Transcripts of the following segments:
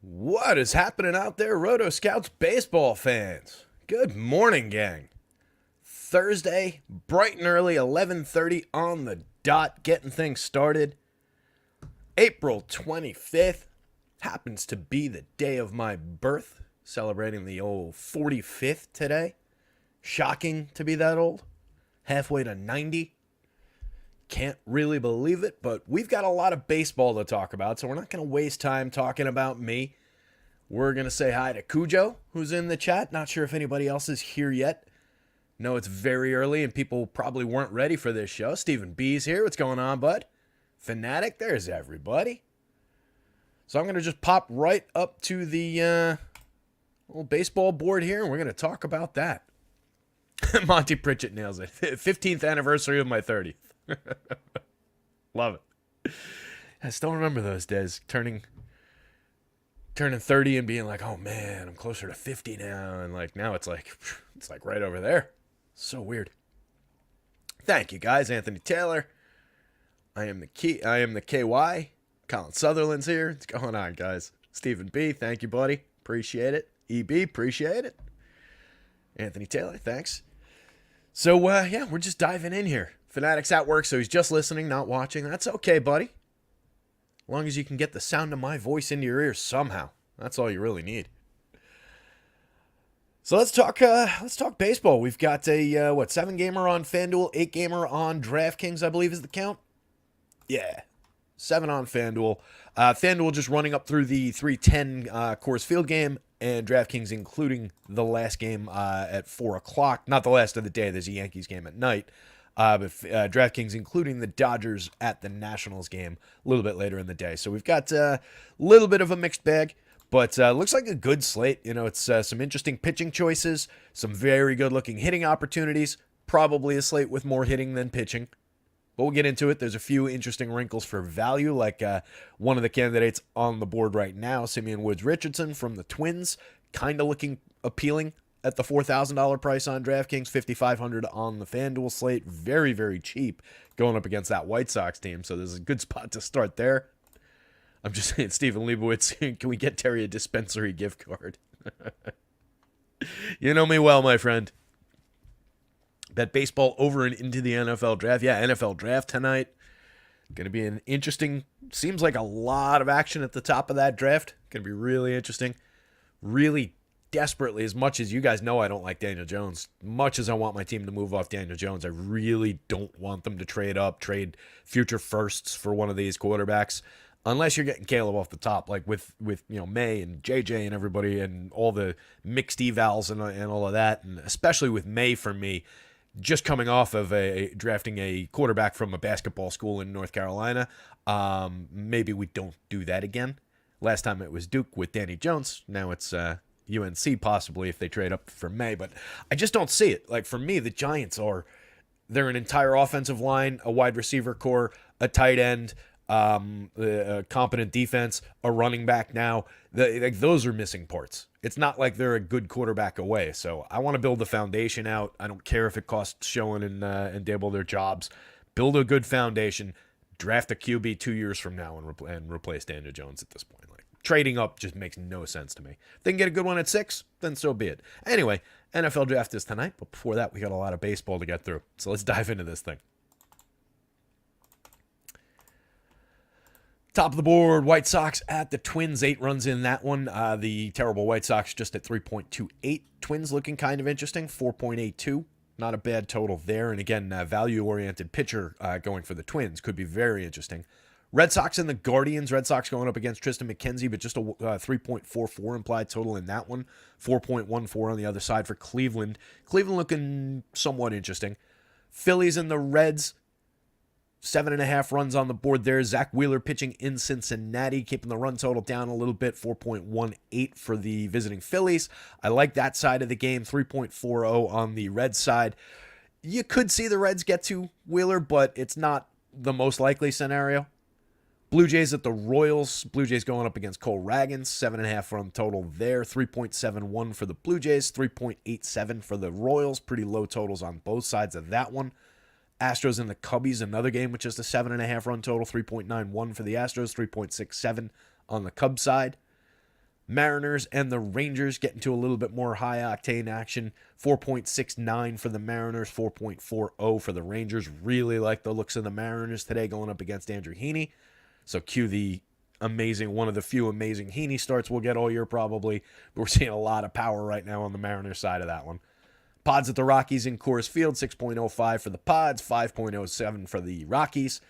What is happening out there, rotoscouts baseball fans? Good morning, gang. Thursday, bright and early, 11:30 on the dot, getting things started. April 25th happens to be the day of my birth, celebrating the old 45th today. Shocking to be that old. Halfway to 90. Can't really believe it, but we've got a lot of baseball to talk about, so we're not going to waste time talking about me. We're going to say hi to Cujo, who's in the chat. Not sure if anybody else is here yet. No, it's very early, and people probably weren't ready for this show. Stephen B's here. What's going on, bud? Fanatic, there's everybody. So I'm going to just pop right up to the little baseball board here, and we're going to talk about that. Monty Pritchett nails it. 15th anniversary of my 30th. Love it. I still remember those days, turning 30 and being like, oh man, I'm closer to 50 now, and like now it's like right over there. So weird. Thank you guys, Anthony Taylor. I am the KY. Colin Sutherland's here. What's going on, guys? Stephen B, thank you, buddy. Appreciate it. EB, appreciate it. Anthony Taylor, thanks. So yeah, we're just diving in here. Fanatic's at work, so he's just listening, not watching. That's okay, buddy. As long as you can get the sound of my voice into your ears somehow. That's all you really need. So let's talk baseball. We've got a 7-gamer on FanDuel, 8-gamer on DraftKings, I believe is the count. Yeah. 7 on FanDuel. FanDuel just running up through the 3:10 Coors Field game, and DraftKings including the last game at 4 o'clock. Not the last of the day. There's a Yankees game at night. But DraftKings including the Dodgers at the Nationals game a little bit later in the day. So we've got a little bit of a mixed bag, but looks like a good slate. You know, it's some interesting pitching choices, some very good-looking hitting opportunities, probably a slate with more hitting than pitching. But we'll get into it. There's a few interesting wrinkles for value, like one of the candidates on the board right now, Simeon Woods-Richardson from the Twins, kind of looking appealing at the $4,000 price on DraftKings, $5,500 on the FanDuel slate. Very, very cheap going up against that White Sox team, so there's a good spot to start there. I'm just saying, Stephen Leibowitz, can we get Terry a dispensary gift card? You know me well, my friend. Bet baseball over and into the NFL draft. Yeah, NFL draft tonight. Going to be an interesting, seems like a lot of action at the top of that draft. Going to be really interesting. Really desperately, as much as you guys know I don't like Daniel Jones, much as I want my team to move off Daniel Jones, I really don't want them to trade future firsts for one of these quarterbacks, unless you're getting Caleb off the top, like with May and JJ and everybody and all the mixed evals and all of that, and especially with May for me, just coming off of drafting a quarterback from a basketball school in North Carolina. Maybe we don't do that again. Last time it was Duke with Danny Jones. Now it's UNC possibly if they trade up for May, but I just don't see it. Like for me, the Giants they're an entire offensive line, a wide receiver core, a tight end, a competent defense, a running back now. Those are missing parts. It's not like they're a good quarterback away. So I want to build the foundation out. I don't care if it costs Schoen and Dable their jobs. Build a good foundation. Draft a QB 2 years from now and replace Daniel Jones at this point. Trading up just makes no sense to me. If they can get a good one at 6, then so be it. Anyway, NFL draft is tonight, but before that, we got a lot of baseball to get through. So let's dive into this thing. Top of the board, White Sox at the Twins. 8 runs in that one. The terrible White Sox just at 3.28. Twins looking kind of interesting, 4.82. Not a bad total there. And again, value-oriented pitcher going for the Twins could be very interesting. Red Sox and the Guardians. Red Sox going up against Tristan McKenzie, but just a 3.44 implied total in that one. 4.14 on the other side for Cleveland. Cleveland looking somewhat interesting. Phillies and the Reds. 7.5 runs on the board there. Zach Wheeler pitching in Cincinnati, keeping the run total down a little bit. 4.18 for the visiting Phillies. I like that side of the game. 3.40 on the Red side. You could see the Reds get to Wheeler, but it's not the most likely scenario. Blue Jays at the Royals. Blue Jays going up against Cole Ragans. 7.5 run total there. 3.71 for the Blue Jays. 3.87 for the Royals. Pretty low totals on both sides of that one. Astros and the Cubbies, another game with just a 7.5 run total. 3.91 for the Astros. 3.67 on the Cubs side. Mariners and the Rangers get into a little bit more high-octane action. 4.69 for the Mariners, 4.40 for the Rangers. Really like the looks of the Mariners today going up against Andrew Heaney. So cue the one of the few amazing Heaney starts we'll get all year probably. But we're seeing a lot of power right now on the Mariners side of that one. Pods at the Rockies in Coors Field, 6.05 for the Pods, 5.07 for the Rockies.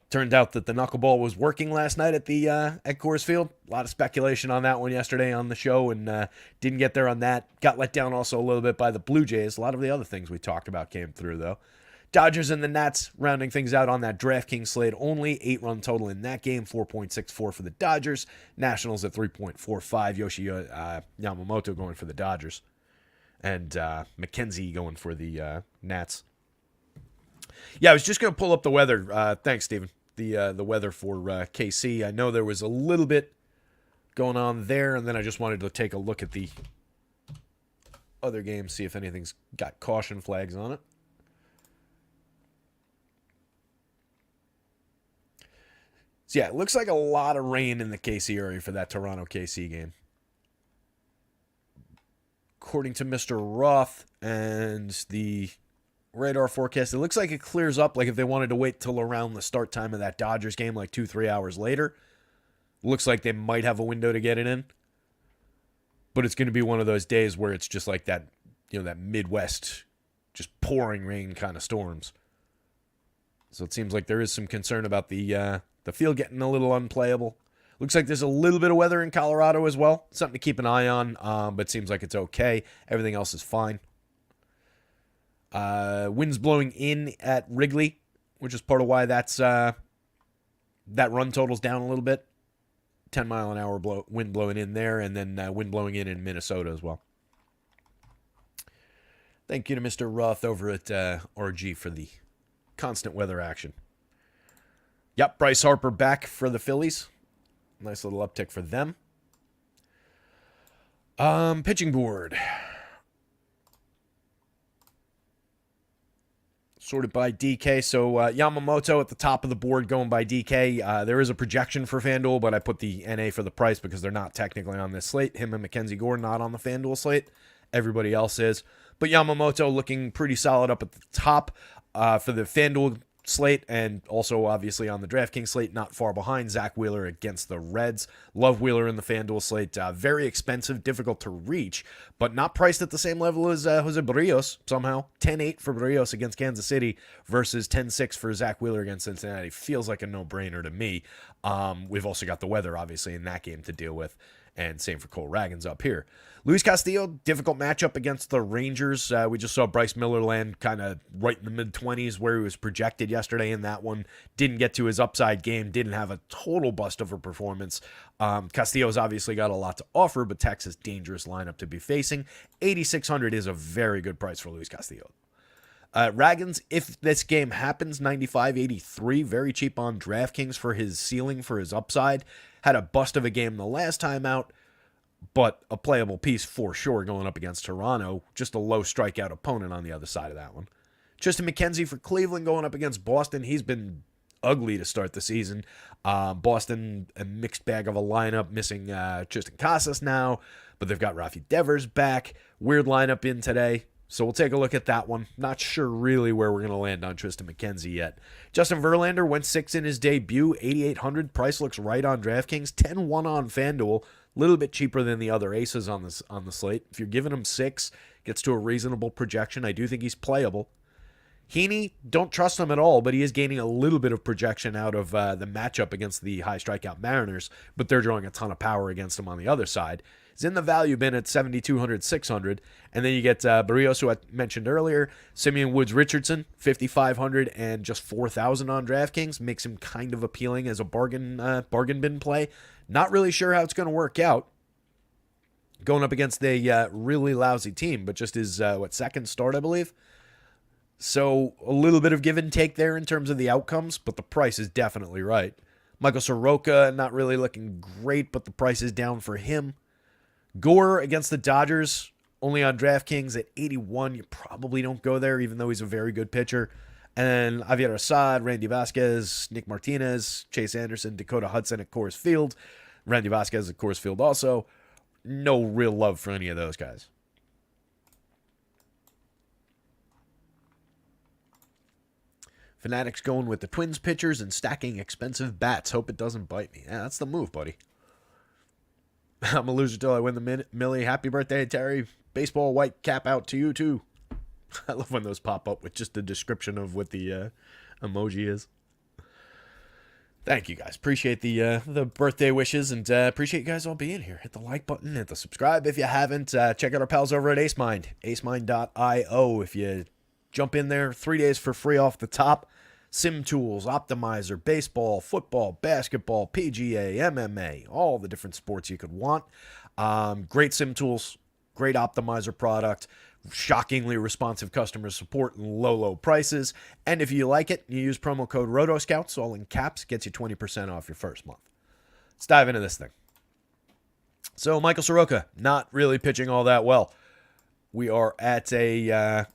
Turned out that the knuckleball was working last night at Coors Field. A lot of speculation on that one yesterday on the show, and didn't get there on that. Got let down also a little bit by the Blue Jays. A lot of the other things we talked about came through, though. Dodgers and the Nats rounding things out on that DraftKings slate only. 8-run total in that game, 4.64 for the Dodgers. Nationals at 3.45. Yoshi Yamamoto going for the Dodgers. And McKenzie going for the Nats. Yeah, I was just going to pull up the weather. Thanks, Steven. The weather for KC. I know there was a little bit going on there, and then I just wanted to take a look at the other games, see if anything's got caution flags on it. So yeah, it looks like a lot of rain in the KC area for that Toronto-KC game. According to Mr. Roth and the radar forecast, it looks like it clears up. Like if they wanted to wait till around the start time of that Dodgers game, like 2-3 hours later, looks like they might have a window to get it in. But it's going to be one of those days where it's just like that, that Midwest, just pouring rain kind of storms. So it seems like there is some concern about the field getting a little unplayable. Looks like there's a little bit of weather in Colorado as well. Something to keep an eye on, but it seems like it's okay. Everything else is fine. Winds blowing in at Wrigley, which is part of why that run total's down a little bit. 10-mile-an-hour wind blowing in there, and then wind blowing in Minnesota as well. Thank you to Mr. Roth over at RG for the constant weather action. Yep, Bryce Harper back for the Phillies. Nice little uptick for them. Pitching board. Sorted by DK. So Yamamoto at the top of the board going by DK. There is a projection for FanDuel, but I put the NA for the price because they're not technically on this slate. Him and Mackenzie Gore not on the FanDuel slate. Everybody else is. But Yamamoto looking pretty solid up at the top for the FanDuel slate, and also obviously on the DraftKings slate, not far behind. Zach Wheeler against the Reds. Love Wheeler in the FanDuel slate. Very expensive, difficult to reach, but not priced at the same level as Jose Barrios somehow. 10-8 for Barrios against Kansas City versus 10-6 for Zach Wheeler against Cincinnati. Feels like a no-brainer to me. We've also got the weather, obviously, in that game to deal with, and same for Cole Ragans up here. Luis Castillo, difficult matchup against the Rangers. We just saw Bryce Miller land kind of right in the mid-20s where he was projected yesterday in that one. Didn't get to his upside game. Didn't have a total bust of a performance. Castillo's obviously got a lot to offer, but Texas, dangerous lineup to be facing. 8,600 is a very good price for Luis Castillo. Ragans, if this game happens, 95.83, very cheap on DraftKings for his ceiling, for his upside. Had a bust of a game the last time out, but a playable piece for sure going up against Toronto. Just a low strikeout opponent on the other side of that one. Tristan McKenzie for Cleveland going up against Boston. He's been ugly to start the season. Boston, a mixed bag of a lineup, missing Tristan Casas now, but they've got Rafi Devers back. Weird lineup in today. So we'll take a look at that one. Not sure really where we're going to land on Tristan McKenzie yet. Justin Verlander went 6 in his debut, 8,800. Price looks right on DraftKings, 10-1 on FanDuel. A little bit cheaper than the other aces on the slate. If you're giving him 6, gets to a reasonable projection. I do think he's playable. Heaney, don't trust him at all, but he is gaining a little bit of projection out of the matchup against the high strikeout Mariners, but they're drawing a ton of power against him on the other side. He's in the value bin at 7,200, 600, and then you get Barrios, who I mentioned earlier, Simeon Woods-Richardson, 5,500 and just 4,000 on DraftKings, makes him kind of appealing as a bargain bin play. Not really sure how it's going to work out. Going up against a really lousy team, but just his, second start, I believe. So a little bit of give and take there in terms of the outcomes, but the price is definitely right. Michael Soroka, not really looking great, but the price is down for him. Gore against the Dodgers, only on DraftKings at 81. You probably don't go there, even though he's a very good pitcher. And Javier Assad, Randy Vasquez, Nick Martinez, Chase Anderson, Dakota Hudson at Coors Field. Randy Vasquez at Coors Field also. no real love for any of those guys. Fanatics going with the Twins pitchers and stacking expensive bats. Hope it doesn't bite me. Yeah, that's the move, buddy. I'm a loser till I win the Millie. Happy birthday, Terry. Baseball white cap out to you, too. I love when those pop up with just a description of what the emoji is. Thank you, guys. Appreciate the birthday wishes, and appreciate you guys all being here. Hit the like button, hit the subscribe if you haven't. Check out our pals over at AceMind, acemind.io. If you jump in there, 3 days for free off the top. Sim tools, optimizer, baseball, football, basketball, PGA, MMA, all the different sports you could want. Great sim tools, great optimizer product, shockingly responsive customer support and low prices. And if you like it, you use promo code rotoscouts, all in caps, gets you 20% off your first month. Let's dive into this thing. So Michael Soroka, not really pitching all that well. We are at a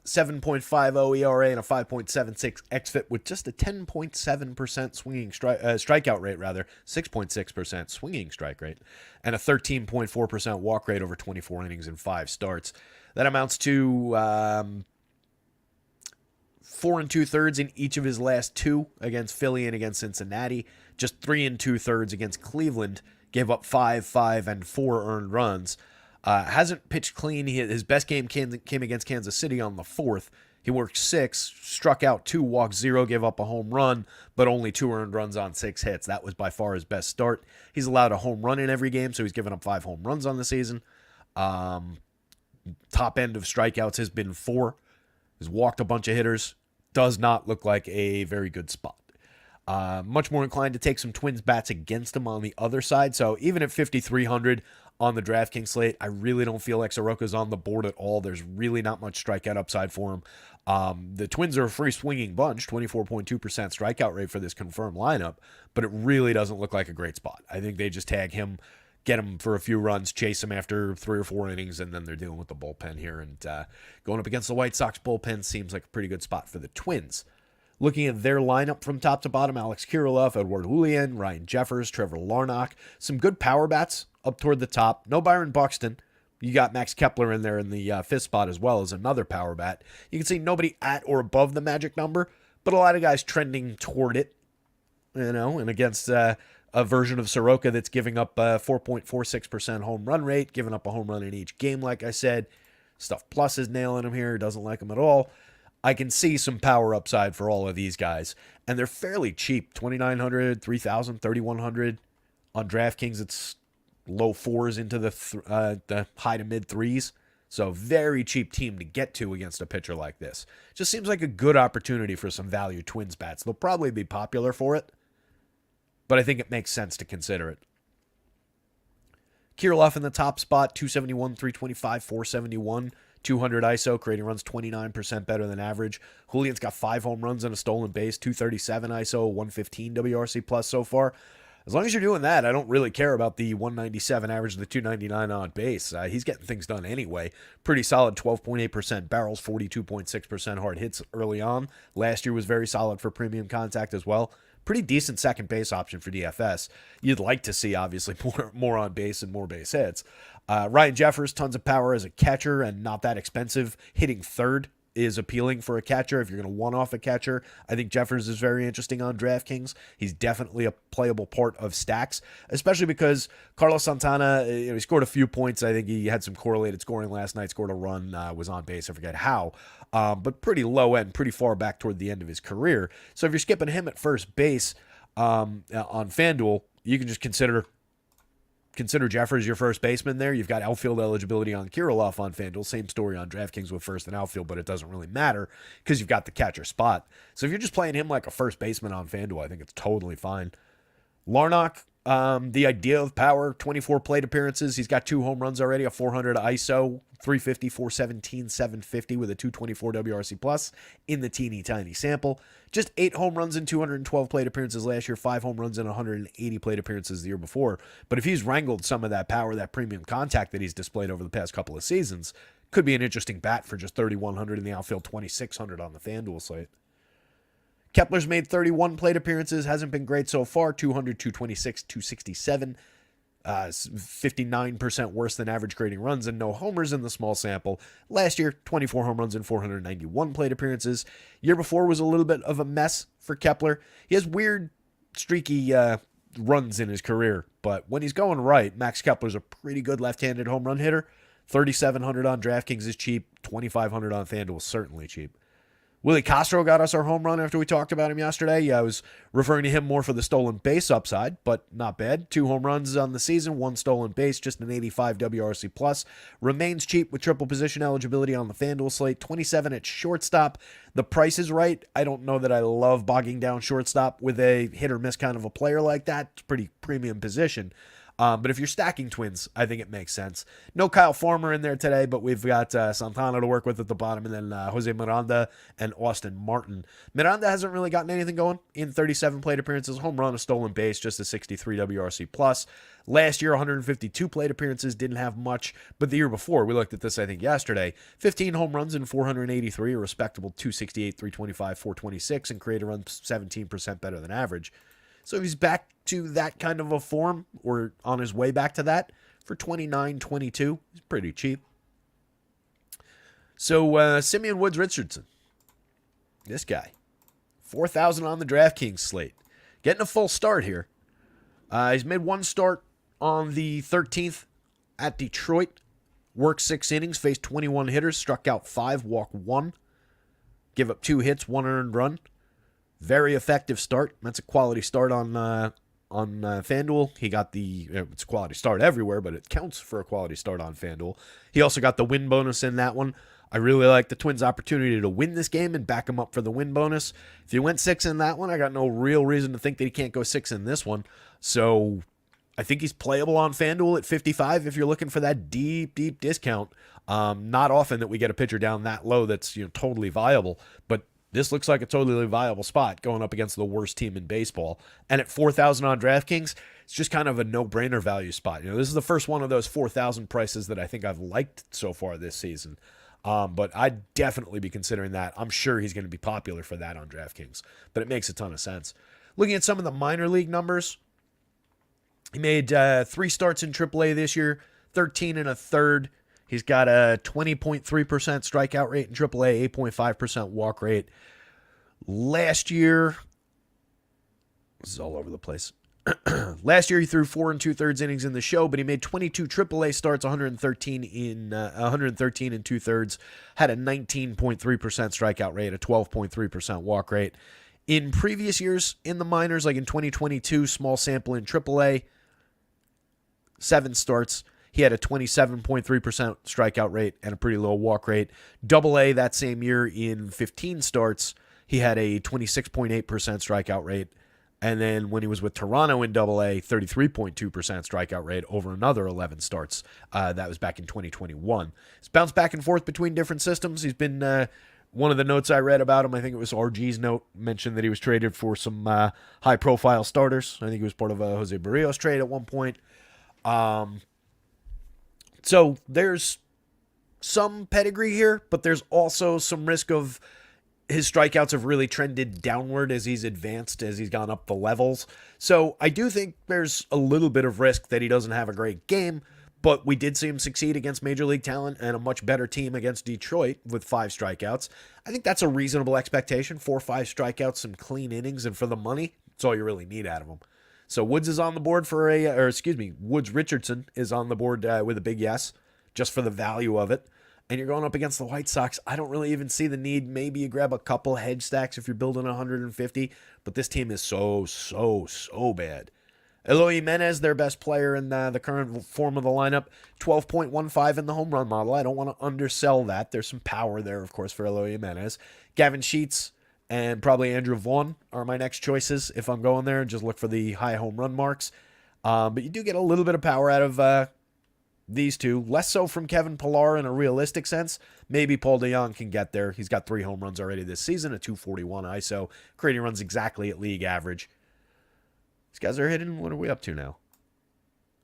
7.50 ERA and a 5.76 xFIP with just a 10.7% swinging strikeout rate, 6.6% swinging strike rate, and a 13.4% walk rate over 24 innings and 5 starts. That amounts to 4 2/3 in each of his last 2 against Philly and against Cincinnati. Just 3 2/3 against Cleveland. Gave up 5, 5, and 4 earned runs. Hasn't pitched clean. His best game came against Kansas City on the 4th. He worked 6, struck out 2, walked 0, gave up a home run, but only 2 earned runs on 6 hits. That was by far his best start. He's allowed a home run in every game, so he's given up 5 home runs on the season. Top end of strikeouts has been 4. He's walked a bunch of hitters. Does not look like a very good spot. Much more inclined to take some Twins bats against him on the other side. So even at 5,300 on the DraftKings slate, I really don't feel like Soroka's on the board at all. There's really not much strikeout upside for him. The Twins are a free swinging bunch, 24.2% strikeout rate for this confirmed lineup, but it really doesn't look like a great spot. I think they just tag him, get him for a few runs, chase him after 3 or 4 innings, and then they're dealing with the bullpen here. And going up against the White Sox bullpen seems like a pretty good spot for the Twins. Looking at their lineup from top to bottom, Alex Kirilloff, Edward Julian, Ryan Jeffers, Trevor Larnach, some good power bats up toward the top. No Byron Buxton. You got Max Kepler in there in the 5th spot as well as another power bat. You can see nobody at or above the magic number, but a lot of guys trending toward it, and against a version of Soroka that's giving up 4.46% home run rate, giving up a home run in each game, like I said. Stuff Plus is nailing him here, doesn't like him at all. I can see some power upside for all of these guys, and they're fairly cheap, $2,900, $3,000, $3,100. On DraftKings, it's low 4s into the high to mid 3s, so very cheap team to get to against a pitcher like this. Just seems like a good opportunity for some value Twins bats. They'll probably be popular for it, but I think it makes sense to consider it. Kirilloff in the top spot, 271, 325, 471. 200 ISO, creating runs 29% better than average. Julian's got 5 home runs and a stolen base, 237 ISO, 115 WRC plus so far. As long as you're doing that, I don't really care about the 197 average, the 299 on base. He's getting things done anyway. Pretty solid 12.8% barrels, 42.6% hard hits early on. Last year was very solid for premium contact as well. Pretty decent second base option for DFS. You'd like to see, obviously, more on base and more base hits. Ryan Jeffers, tons of power as a catcher and not that expensive. Hitting third is appealing for a catcher. If you're going to one-off a catcher, I think Jeffers is very interesting on DraftKings. He's definitely a playable part of stacks, especially because Carlos Santana, he scored a few points. I think he had some correlated scoring last night, scored a run, was on base, I forget how, but pretty low end, pretty far back toward the end of his career. So if you're skipping him at first base on FanDuel, you can just consider Jeffers your first baseman there. You've got outfield eligibility on Kirilloff on FanDuel. Same story on DraftKings with first and outfield, but it doesn't really matter because you've got the catcher spot. So if you're just playing him like a first baseman on FanDuel, I think it's totally fine. Larnach, the idea of power, 24 plate appearances. He's got 2 home runs already, a 400 ISO, 350, 417, 750 with a 224 WRC plus in the teeny tiny sample. Just 8 home runs in 212 plate appearances last year, 5 home runs in 180 plate appearances the year before. But if he's wrangled some of that power, that premium contact that he's displayed over the past couple of seasons, could be an interesting bat for just 3,100 in the outfield, 2,600 on the FanDuel slate. Kepler's made 31 plate appearances, hasn't been great so far, 200, 226, 267. 59% worse than average grading runs and no homers in the small sample. Last year, 24 home runs and 491 plate appearances. Year before was a little bit of a mess for Kepler. He has weird, streaky runs in his career, but when he's going right, Max Kepler's a pretty good left-handed home run hitter. 3,700 on DraftKings is cheap. 2,500 on FanDuel is certainly cheap. Willie Castro got us our home run after we talked about him yesterday. Yeah, I was referring to him more for the stolen base upside, but not bad. 2 home runs on the season, 1 stolen base, just an 85 WRC+. Remains cheap with triple position eligibility on the FanDuel slate. 27 at shortstop. The price is right. I don't know that I love bogging down shortstop with a hit-or-miss kind of a player like that. It's a pretty premium position. But if you're stacking Twins, I think it makes sense. No Kyle Farmer in there today, but we've got Santana to work with at the bottom, and then Jose Miranda and Austin Martin. Miranda hasn't really gotten anything going in 37 plate appearances. Home run, a stolen base, just a 63 WRC+. Last year, 152 plate appearances, didn't have much. But the year before, we looked at this, I think, yesterday. 15 home runs and 483, a respectable 268, 325, 426, and created runs 17% better than average. So he's back to that kind of a form, or on his way back to that, for 29-22. He's pretty cheap. So Simeon Woods Richardson, this guy, 4,000 on the DraftKings slate, getting a full start here. He's made 1 start on the 13th at Detroit, worked 6 innings, faced 21 hitters, struck out 5, walked 1, give up 2 hits, 1 earned run. Very effective start. That's a quality start on FanDuel. He got it's a quality start everywhere, but it counts for a quality start on FanDuel. He also got the win bonus in that one. I really like the Twins' opportunity to win this game and back him up for the win bonus. If he went 6 in that one, I got no real reason to think that he can't go 6 in this one. So I think he's playable on FanDuel at 55 if you're looking for that deep discount. Not often that we get a pitcher down that low that's totally viable, but this looks like a totally viable spot going up against the worst team in baseball. And at 4,000 on DraftKings, it's just kind of a no-brainer value spot. This is the first one of those 4,000 prices that I think I've liked so far this season. But I'd definitely be considering that. I'm sure he's going to be popular for that on DraftKings. But it makes a ton of sense. Looking at some of the minor league numbers, he made 3 starts in AAA this year, 13 and a third. He's got a 20.3% strikeout rate in AAA, 8.5% walk rate. Last year, this is all over the place. Last year, he threw 4 2/3 innings in the show, but he made 22 AAA starts, 113 and 2/3, had a 19.3% strikeout rate, a 12.3% walk rate. In previous years in the minors, like in 2022, small sample in AAA, 7 starts. He had a 27.3% strikeout rate and a pretty low walk rate. AA that same year in 15 starts, he had a 26.8% strikeout rate. And then when he was with Toronto in AA, 33.2% strikeout rate over another 11 starts. That was back in 2021. He's bounced back and forth between different systems. He's been, one of the notes I read about him, I think it was RG's note, mentioned that he was traded for some high-profile starters. I think he was part of a Jose Barrios trade at one point. So there's some pedigree here, but there's also some risk of his strikeouts have really trended downward as he's advanced, as he's gone up the levels. So I do think there's a little bit of risk that he doesn't have a great game, but we did see him succeed against major league talent and a much better team against Detroit with 5 strikeouts. I think that's a reasonable expectation. 4 or 5 strikeouts, some clean innings, and for the money, that's all you really need out of him. So Woods is on the board Woods Richardson is on the board with a big yes, just for the value of it. And you're going up against the White Sox. I don't really even see the need. Maybe you grab a couple hedge stacks if you're building 150, but this team is so bad. Eloy Jimenez, their best player in the current form of the lineup, 12.15 in the home run model. I don't want to undersell that. There's some power there, of course, for Eloy Jimenez. Gavin Sheets and probably Andrew Vaughn are my next choices if I'm going there. Just look for the high home run marks. But you do get a little bit of power out of these two. Less so from Kevin Pillar in a realistic sense. Maybe Paul DeJong can get there. He's got 3 home runs already this season, a 241 ISO. Creating runs exactly at league average. These guys are hitting. What are we up to now?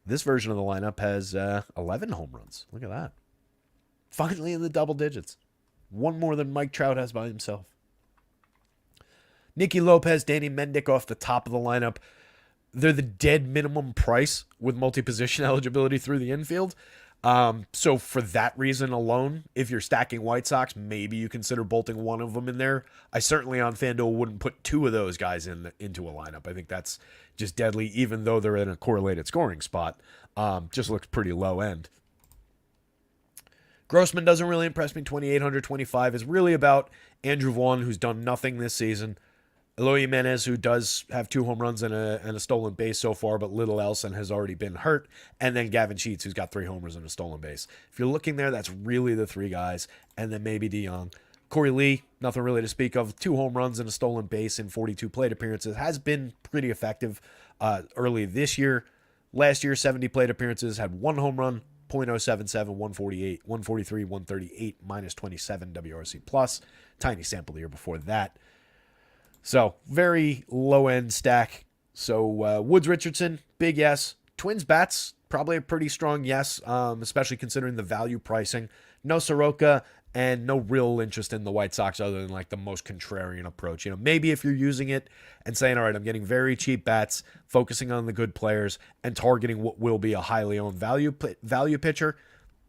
This version of the lineup has 11 home runs. Look at that. Finally in the double digits. 1 more than Mike Trout has by himself. Nicky Lopez, Danny Mendick off the top of the lineup. they're the dead minimum price with multi-position eligibility through the infield. So for that reason alone, if you're stacking White Sox, maybe you consider bolting one of them in there. I certainly on FanDuel wouldn't put two of those guys into a lineup. I think that's just deadly, even though they're in a correlated scoring spot. Just looks pretty low end. Grossman doesn't really impress me. 2,825 is really about Andrew Vaughn, who's done nothing this season. Eloy Jimenez, who does have 2 home runs and a stolen base so far, but little else and has already been hurt. And then Gavin Sheets, who's got 3 homers and a stolen base. If you're looking there, that's really the 3 guys. And then maybe DeYoung. Corey Lee, nothing really to speak of. 2 home runs and a stolen base in 42 plate appearances. Has been pretty effective early this year. Last year, 70 plate appearances, had 1 home run, .077, 148, 143, 138, minus 27 WRC plus. Tiny sample the year before that. So, very low-end stack. So, Woods Richardson, big yes. Twins bats, probably a pretty strong yes, especially considering the value pricing. No Soroka and no real interest in the White Sox other than like the most contrarian approach. You know, maybe if you're using it and saying, all right, I'm getting very cheap bats, focusing on the good players, and targeting what will be a highly owned value pitcher,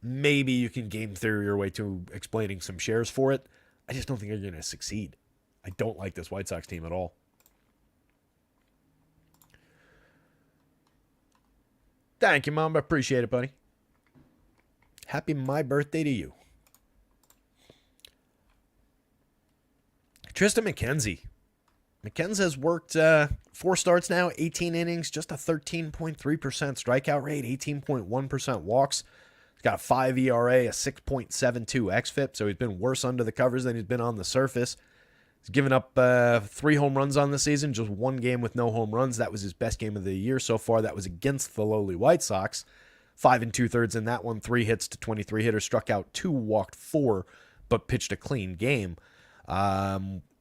maybe you can game theory your way to explaining some shares for it. I just don't think you're going to succeed. I don't like this White Sox team at all. Thank you, Mom. I appreciate it, buddy. Happy my birthday to you. Tristan McKenzie. McKenzie has worked 4 starts now, 18 innings, just a 13.3% strikeout rate, 18.1% walks. He's got a 5 ERA, a 6.72 xFIP, so he's been worse under the covers than he's been on the surface. He's given up 3 home runs on the season, just 1 game with no home runs. That was his best game of the year so far. That was against the lowly White Sox. 5 2/3 in that one, 3 hits to 23 hitters, struck out 2, walked 4, but pitched a clean game.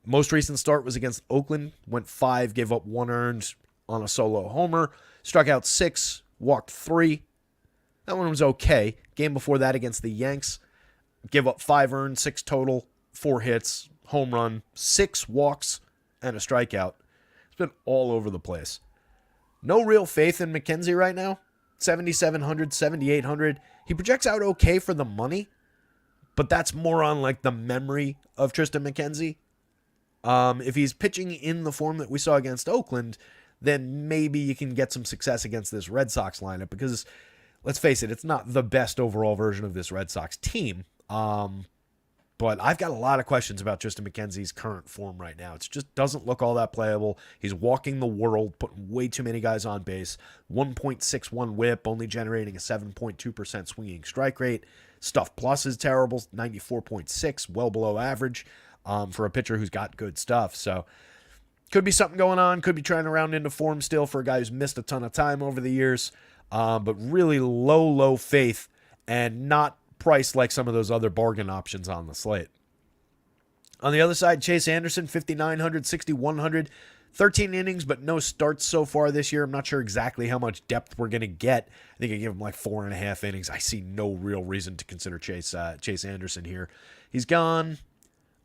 Most recent start was against Oakland, went 5, gave up 1 earned on a solo homer, struck out 6, walked 3. That one was okay. Game before that against the Yanks, gave up 5 earned, 6 total, 4 hits, home run, 6 walks, and a strikeout. It's been all over the place. No real faith in McKenzie right now. 7,700, 7,800. He projects out okay for the money, but that's more on like the memory of Tristan McKenzie. If he's pitching in the form that we saw against Oakland, then maybe you can get some success against this Red Sox lineup because, let's face it, it's not the best overall version of this Red Sox team. But I've got a lot of questions about Tristan McKenzie's current form right now. It just doesn't look all that playable. He's walking the world, putting way too many guys on base. 1.61 whip, only generating a 7.2% swinging strike rate. Stuff plus is terrible, 94.6, well below average for a pitcher who's got good stuff. So could be something going on. Could be trying to round into form still for a guy who's missed a ton of time over the years. But really low faith and not priced like some of those other bargain options on the slate. On the other side, Chase Anderson, 5,900, 6,100, 13 innings, but no starts so far this year. I'm not sure exactly how much depth we're going to get. I think I give him like 4.5 innings. I see no real reason to consider Chase Anderson here. He's gone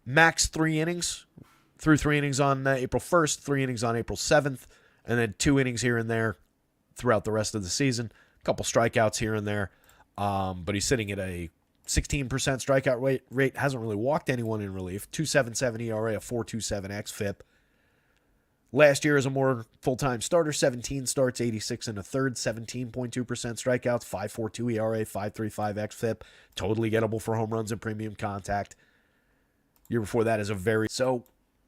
max 3 innings, through 3 innings on April 1st, 3 innings on April 7th, and then 2 innings here and there throughout the rest of the season. A couple strikeouts here and there. But he's sitting at a 16% strikeout rate. Hasn't really walked anyone in relief. 2.77 ERA, a 4.27 xFIP. Last year as a more full-time starter, 17 starts, 86 1/3, 17.2% strikeouts, 5.42 ERA, 5.35 xFIP. Totally gettable for home runs and premium contact. Year before that is a very... So,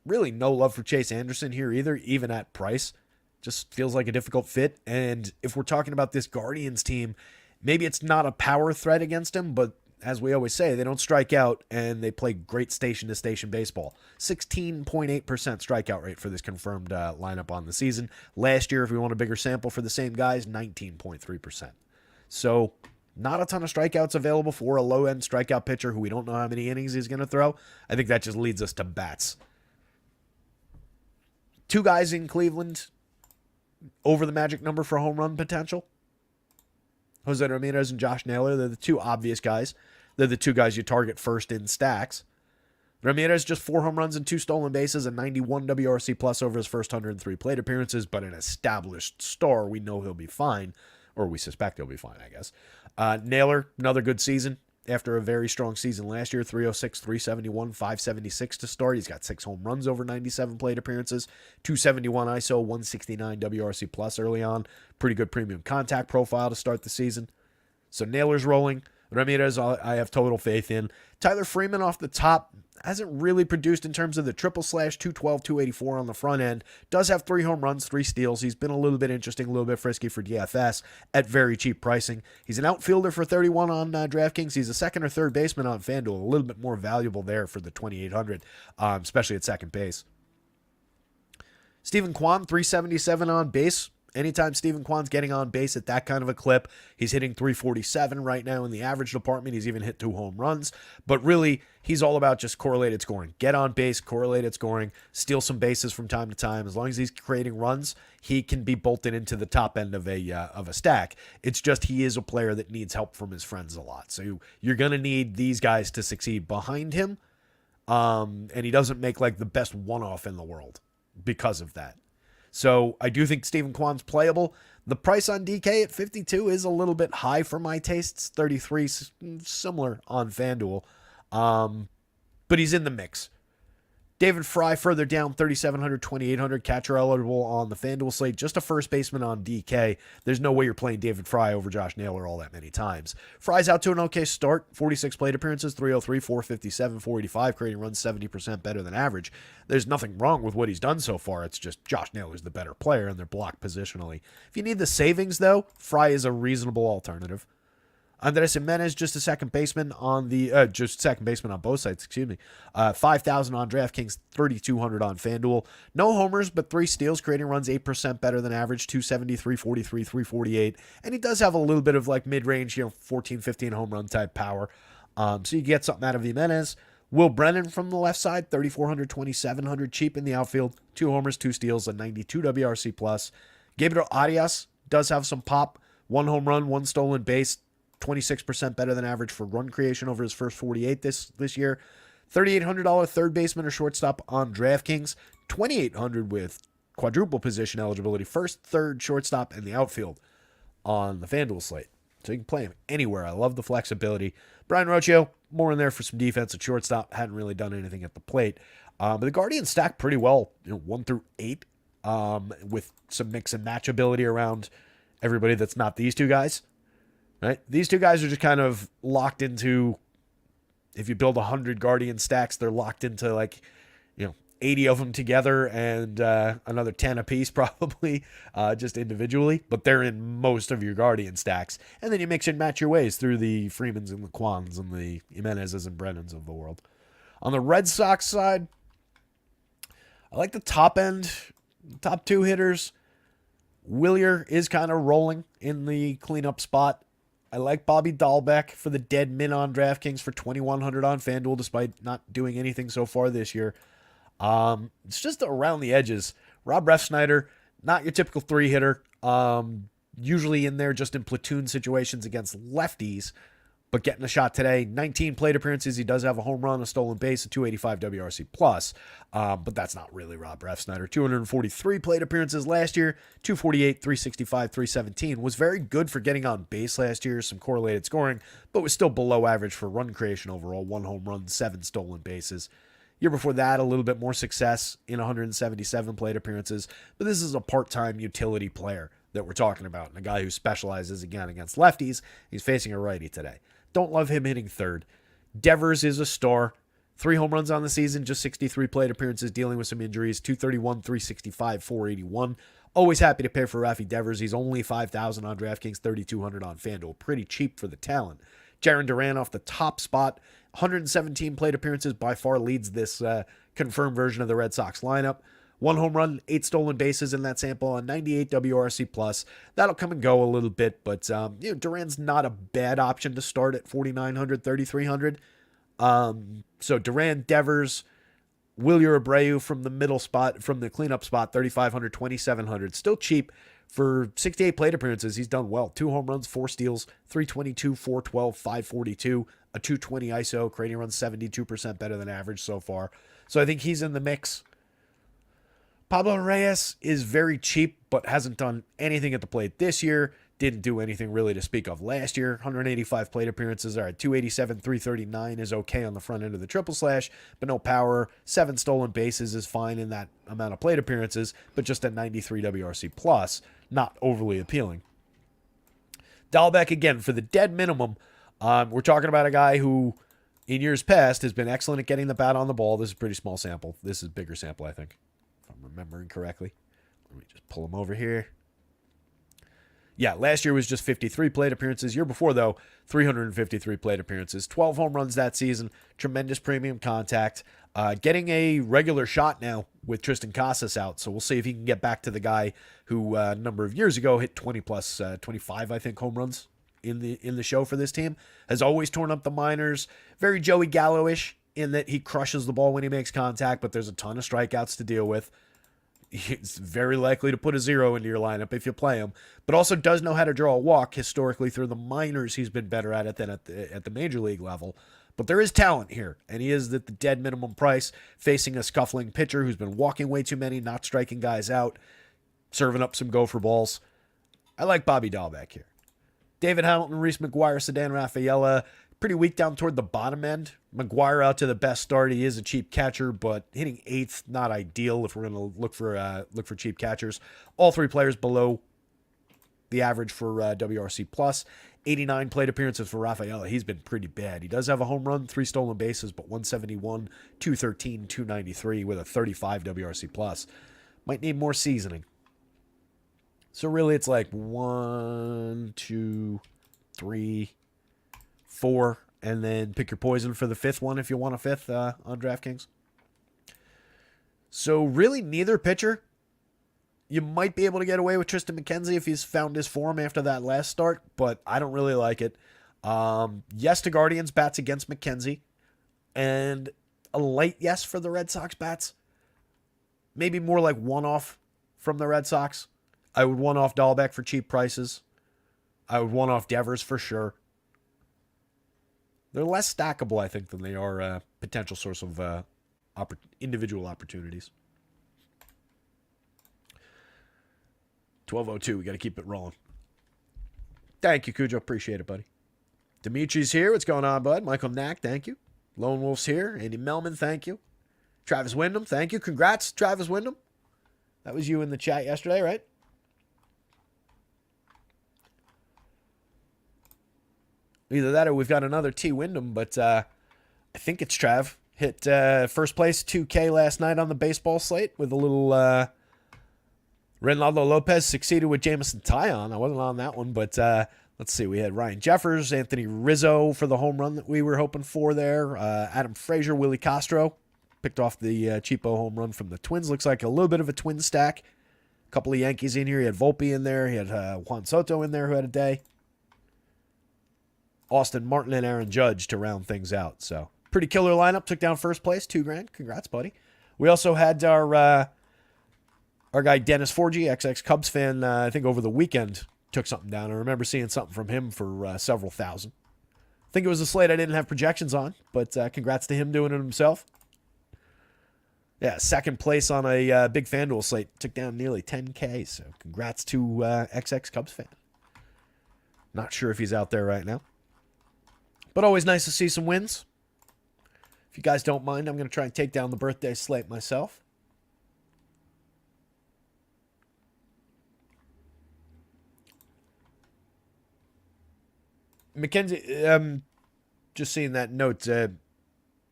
really no love for Chase Anderson here either, even at price. Just feels like a difficult fit. And if we're talking about this Guardians team, maybe it's not a power threat against him, but as we always say, they don't strike out and they play great station-to-station baseball. 16.8% strikeout rate for this confirmed lineup on the season. Last year, if we want a bigger sample for the same guys, 19.3%. So not a ton of strikeouts available for a low-end strikeout pitcher who we don't know how many innings he's going to throw. I think that just leads us to bats. 2 guys in Cleveland over the magic number for home run potential. Jose Ramirez and Josh Naylor, they're the 2 obvious guys. They're the 2 guys you target first in stacks. Ramirez just 4 home runs and 2 stolen bases, and 91 WRC plus over his first 103 plate appearances, but an established star. We know he'll be fine, or we suspect he'll be fine, I guess. Naylor, another good season after a very strong season last year. 306, 371, 576 to start. He's got 6 home runs over 97 plate appearances, 271 ISO, 169 WRC plus early on. Pretty good premium contact profile to start the season. So Naylor's rolling. Ramirez, I have total faith in. Tyler Freeman off the top hasn't really produced in terms of the triple slash, 212, 284 on the front end. Does have 3 home runs, 3 steals. He's been a little bit interesting, a little bit frisky for DFS at very cheap pricing. He's an outfielder for 31 on DraftKings. He's a second or third baseman on FanDuel. A little bit more valuable there for the 2,800, especially at second base. Steven Kwan, 377 on base. Anytime Steven Kwan's getting on base at that kind of a clip, he's hitting 347 right now in the average department. He's even hit 2 home runs. But really, he's all about just correlated scoring. Get on base, correlated scoring, steal some bases from time to time. As long as he's creating runs, he can be bolted into the top end of a stack. It's just he is a player that needs help from his friends a lot. So you're going to need these guys to succeed behind him. And he doesn't make like the best one-off in the world because of that. So I do think Steven Kwan's playable. The price on DK at 52 is a little bit high for my tastes. 33, similar on FanDuel. But he's in the mix. David Fry further down, 3,700, 2,800, catcher eligible on the FanDuel slate. Just a first baseman on DK. There's no way you're playing David Fry over Josh Naylor all that many times. Fry's out to an okay start. 46 plate appearances, 303, 457, 485, creating runs 70% better than average. There's nothing wrong with what he's done so far. It's just Josh Naylor's the better player, and they're blocked positionally. If you need the savings, though, Fry is a reasonable alternative. Andres Jimenez, just a second baseman on both sides, 5,000 on DraftKings, 3,200 on FanDuel. No homers, but 3 steals, creating runs 8% better than average, 270, 343, 348. And he does have a little bit of like mid-range, 14, 15 home run type power. So you get something out of Jimenez. Will Brennan from the left side, 3,400, 2,700, cheap in the outfield, 2 homers, 2 steals, a 92 WRC plus. Gabriel Arias does have some pop, 1 home run, 1 stolen base, 26% better than average for run creation over his first 48 this year. $3,800 third baseman or shortstop on DraftKings. $2,800 with quadruple position eligibility. First, third, shortstop, and the outfield on the FanDuel slate. So you can play him anywhere. I love the flexibility. Brian Rocchio, more in there for some defense at shortstop. Hadn't really done anything at the plate. But the Guardians stacked pretty well, 1 through 8, with some mix and match ability around everybody that's not these two guys. Right? These two guys are just kind of locked into, if you build 100 Guardian stacks, they're locked into 80 of them together and another 10 apiece probably, just individually. But they're in most of your Guardian stacks. And then you mix and match your ways through the Freemans and the Kwans and the Jimenezes and Brennans of the world. On the Red Sox side, I like the top end, top 2 hitters. Willier is kind of rolling in the cleanup spot. I like Bobby Dahlbeck for the dead min on DraftKings for 2,100 on FanDuel, despite not doing anything so far this year. It's just around the edges. Rob Refsnyder, not your typical 3-hitter. Usually in there just in platoon situations against lefties, but getting a shot today. 19 plate appearances. He does have a home run, a stolen base, a 285 WRC plus. But that's not really Rob Refsnyder. 243 plate appearances last year, 248, 365, 317. Was very good for getting on base last year, some correlated scoring, but was still below average for run creation overall. 1 home run, 7 stolen bases. Year before that, a little bit more success in 177 plate appearances. But this is a part-time utility player that we're talking about, and a guy who specializes, again, against lefties. He's facing a righty today. Don't love him hitting third. Devers is a star. 3 home runs on the season, just 63 plate appearances, dealing with some injuries. 231, 365, 481. Always happy to pay for Rafi Devers. He's only 5,000 on DraftKings, 3,200 on FanDuel. Pretty cheap for the talent. Jaron Duran off the top spot. 117 plate appearances, by far leads this confirmed version of the Red Sox lineup. 1 home run, 8 stolen bases in that sample, a 98 WRC plus. That'll come and go a little bit, but Duran's not a bad option to start at 4,900, 3,300. So Duran, Devers, Wilyer Abreu from the middle spot, from the cleanup spot, 3,500, 2,700. Still cheap For 68 plate appearances, he's done well. 2 home runs, 4 steals, 322, 412, 542, a 220 ISO. Creating runs 72% better than average so far. So I think he's in the mix. Pablo Reyes is very cheap, but hasn't done anything at the plate this year. Didn't do anything really to speak of last year. 185 plate appearances are at 287, 339 is okay on the front end of the triple slash, but no power. 7 stolen bases is fine in that amount of plate appearances, but just at 93 WRC plus, not overly appealing. Dahlbeck, again, for the dead minimum, we're talking about a guy who, in years past, has been excellent at getting the bat on the ball. This is a pretty small sample. This is a bigger sample, I think, if I'm remembering correctly. Let me just pull him over here. Yeah, last year was just 53 plate appearances. Year before, though, 353 plate appearances. 12 home runs that season. Tremendous premium contact. Getting a regular shot now with Tristan Casas out. So we'll see if he can get back to the guy who a number of years ago hit 20 plus 25, I think, home runs in the show for this team. Has always torn up the minors. Very Joey Gallo-ish in that he crushes the ball when he makes contact, but there's a ton of strikeouts to deal with. He's very likely to put a 0 into your lineup if you play him, but also does know how to draw a walk. Historically, through the minors, he's been better at it than at the major league level. But there is talent here, and he is at the dead minimum price, facing a scuffling pitcher who's been walking way too many, not striking guys out, serving up some gopher balls. I like Bobby Dahlbeck here. David Hamilton, Reese McGuire, Sedan Rafaela, pretty weak down toward the bottom end. McGuire out to the best start. He is a cheap catcher, but hitting 8th, not ideal if we're going to look for cheap catchers. All 3 players below the average for WRC plus. 89 plate appearances for Rafaela. He's been pretty bad. He does have a home run, 3 stolen bases, but 171, 213, 293 with a 35 WRC plus. Might need more seasoning. So really it's like 1, 2, 3, 4, and then pick your poison for the 5th one if you want a 5th on DraftKings. So really neither pitcher. You might be able to get away with Tristan McKenzie if he's found his form after that last start, but I don't really like it. Yes to Guardians bats against McKenzie, and a light yes for the Red Sox bats. Maybe more like one-off from the Red Sox. I would one-off Dahlbeck for cheap prices. I would one-off Devers for sure. They're less stackable, I think, than they are a potential source of individual opportunities. 12:02. We got to keep it rolling. Thank you, Cujo. Appreciate it, buddy. Dimitri's here. What's going on, bud? Michael Knack, thank you. Lone Wolf's here. Andy Melman, thank you. Travis Wyndham, thank you. Congrats, Travis Wyndham. That was you in the chat yesterday, right? Either that or we've got another T. Wyndham, but I think it's Trav. Hit first place 2K last night on the baseball slate with a little Reynaldo Lopez succeeded with Jameson Taillon. I wasn't on that one, but let's see. We had Ryan Jeffers, Anthony Rizzo for the home run that we were hoping for there. Adam Frazier, Willie Castro picked off the cheapo home run from the Twins. Looks like a little bit of a twin stack. A couple of Yankees in here. He had Volpe in there. He had Juan Soto in there who had a day. Austin Martin and Aaron Judge to round things out. So pretty killer lineup. Took down first place, $2,000. Congrats, buddy. We also had our guy Dennis Forgy, XX Cubs fan. I think over the weekend took something down. I remember seeing something from him for several thousand. I think it was a slate I didn't have projections on, but congrats to him doing it himself. Yeah, second place on a big FanDuel slate. Took down nearly 10K, so congrats to XX Cubs fan. Not sure if he's out there right now. But always nice to see some wins. If you guys don't mind, I'm going to try and take down the birthday slate myself. McKenzie, just seeing that note.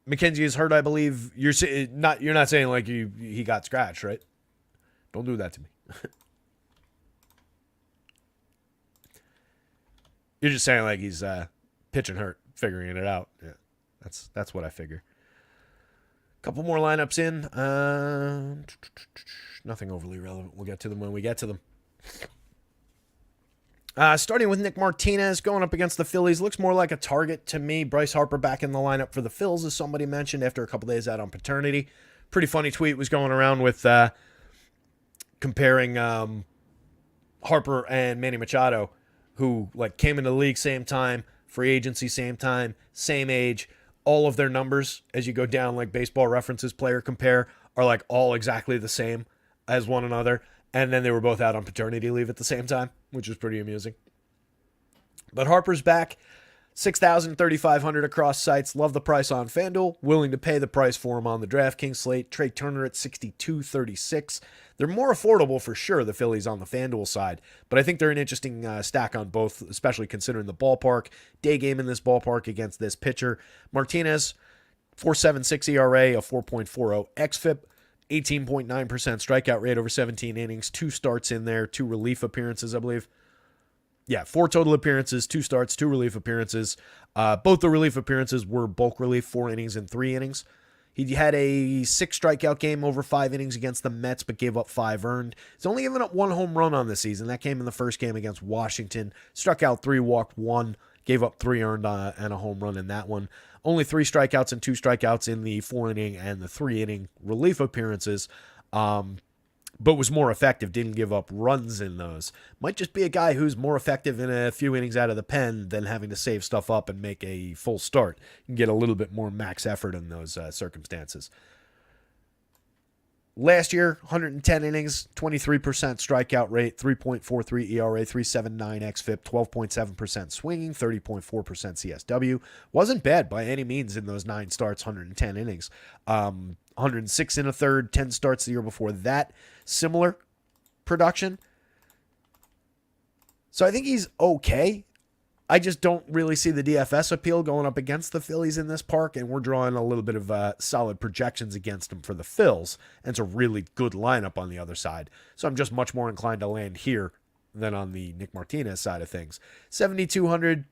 McKenzie is hurt, I believe. You're not saying like he got scratched, right? Don't do that to me. You're just saying like he's pitching hurt, figuring it out. Yeah, that's what I figure. Couple more lineups in. Nothing overly relevant. We'll get to them when we get to them. Starting with Nick Martinez going up against the Phillies. Looks more like a target to me. Bryce Harper back in the lineup for the Phils, as somebody mentioned, after a couple days out on paternity. Pretty funny tweet was going around with comparing Harper and Manny Machado, who like came into the league same time, free agency same time, same age. All of their numbers, as you go down like Baseball References player compare, are like all exactly the same as one another. And then they were both out on paternity leave at the same time, which was pretty amusing. But Harper's back. 6,000, 3,500 across sites. Love the price on FanDuel. Willing to pay the price for him on the DraftKings slate. Trey Turner at 62.36. They're more affordable for sure, the Phillies on the FanDuel side. But I think they're an interesting stack on both, especially considering the ballpark. Day game in this ballpark against this pitcher. Martinez, 4.76 ERA, a 4.40 xFIP. 18.9% strikeout rate over 17 innings. 2 starts in there. 2 relief appearances, I believe. Yeah, 4 total appearances, 2 starts, 2 relief appearances. Both the relief appearances were bulk relief, 4 innings and 3 innings. He had a 6 strikeout game over 5 innings against the Mets, but gave up 5 earned. He's only given up 1 home run on the season. That came in the first game against Washington. Struck out 3, walked 1, gave up 3 earned and a home run in that one. Only 3 strikeouts and 2 strikeouts in the 4 inning and the 3 inning relief appearances. But was more effective, didn't give up runs in those. Might just be a guy who's more effective in a few innings out of the pen than having to save stuff up and make a full start. You can get a little bit more max effort in those circumstances. Last year, 110 innings, 23% strikeout rate, 3.43 ERA, 3.79 xFIP, 12.7% swinging, 30.4% CSW. Wasn't bad by any means in those 9 starts, 110 innings. 106 in a third, 10 starts the year before that. Similar production. So I think he's okay. I just don't really see the DFS appeal going up against the Phillies in this park, and we're drawing a little bit of solid projections against him for the Phils, and it's a really good lineup on the other side. So I'm just much more inclined to land here than on the Nick Martinez side of things. 7,200.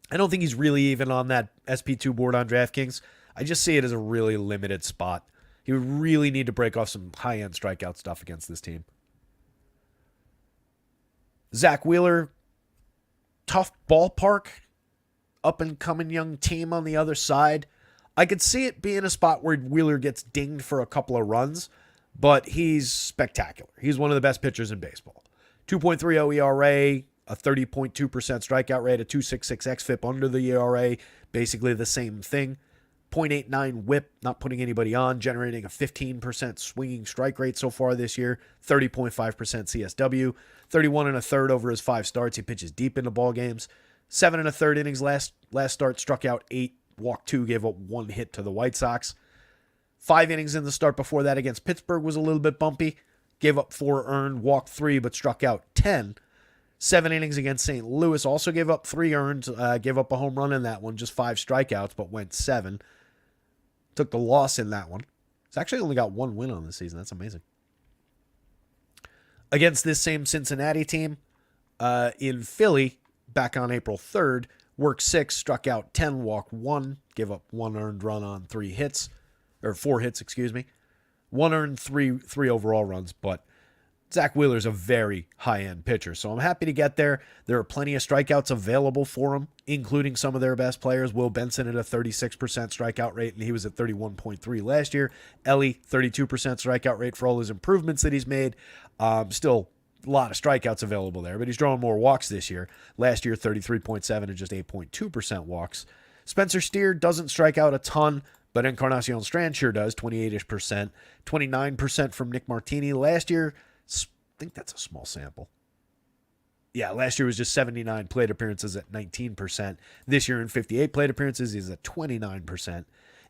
I don't think he's really even on that SP2 board on DraftKings. I just see it as a really limited spot. He would really need to break off some high-end strikeout stuff against this team. Zach Wheeler, tough ballpark, up-and-coming young team on the other side. I could see it being a spot where Wheeler gets dinged for a couple of runs, but he's spectacular. He's one of the best pitchers in baseball. 2.30 ERA, a 30.2% strikeout rate, a 2.66 xFIP under the ERA, basically the same thing. 0.89 whip, not putting anybody on, generating a 15% swinging strike rate so far this year, 30.5% CSW, 31 and a third over his 5 starts. He pitches deep into ball games. 7 and a third innings last start, struck out 8, walked 2, gave up 1 hit to the White Sox. 5 innings in the start before that against Pittsburgh was a little bit bumpy. Gave up 4 earned, walked 3, but struck out 10. 7 innings against St. Louis, also gave up 3 earned, gave up a home run in that one, just 5 strikeouts, but went 7. Took the loss in that one. He's actually only got 1 win on the season. That's amazing. Against this same Cincinnati team, in Philly, back on April 3rd, worked 6, struck out 10, walked 1, gave up 1 earned run on 4 hits, 1 earned, 3 overall runs, but Zach Wheeler's a very high-end pitcher, so I'm happy to get there. There are plenty of strikeouts available for him, including some of their best players. Will Benson at a 36% strikeout rate, and he was at 31.3 last year. Ellie, 32% strikeout rate for all his improvements that he's made. Still a lot of strikeouts available there, but he's drawing more walks this year. Last year, 33.7 and just 8.2% walks. Spencer Steer doesn't strike out a ton, but Encarnacion Strand sure does, 28-ish%. 29% from Nick Martini. Last year, I think that's a small sample. Yeah, last year was just 79 plate appearances at 19%. This year in 58 plate appearances, he's at 29%.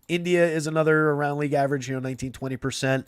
India is another around league average, 19-20%.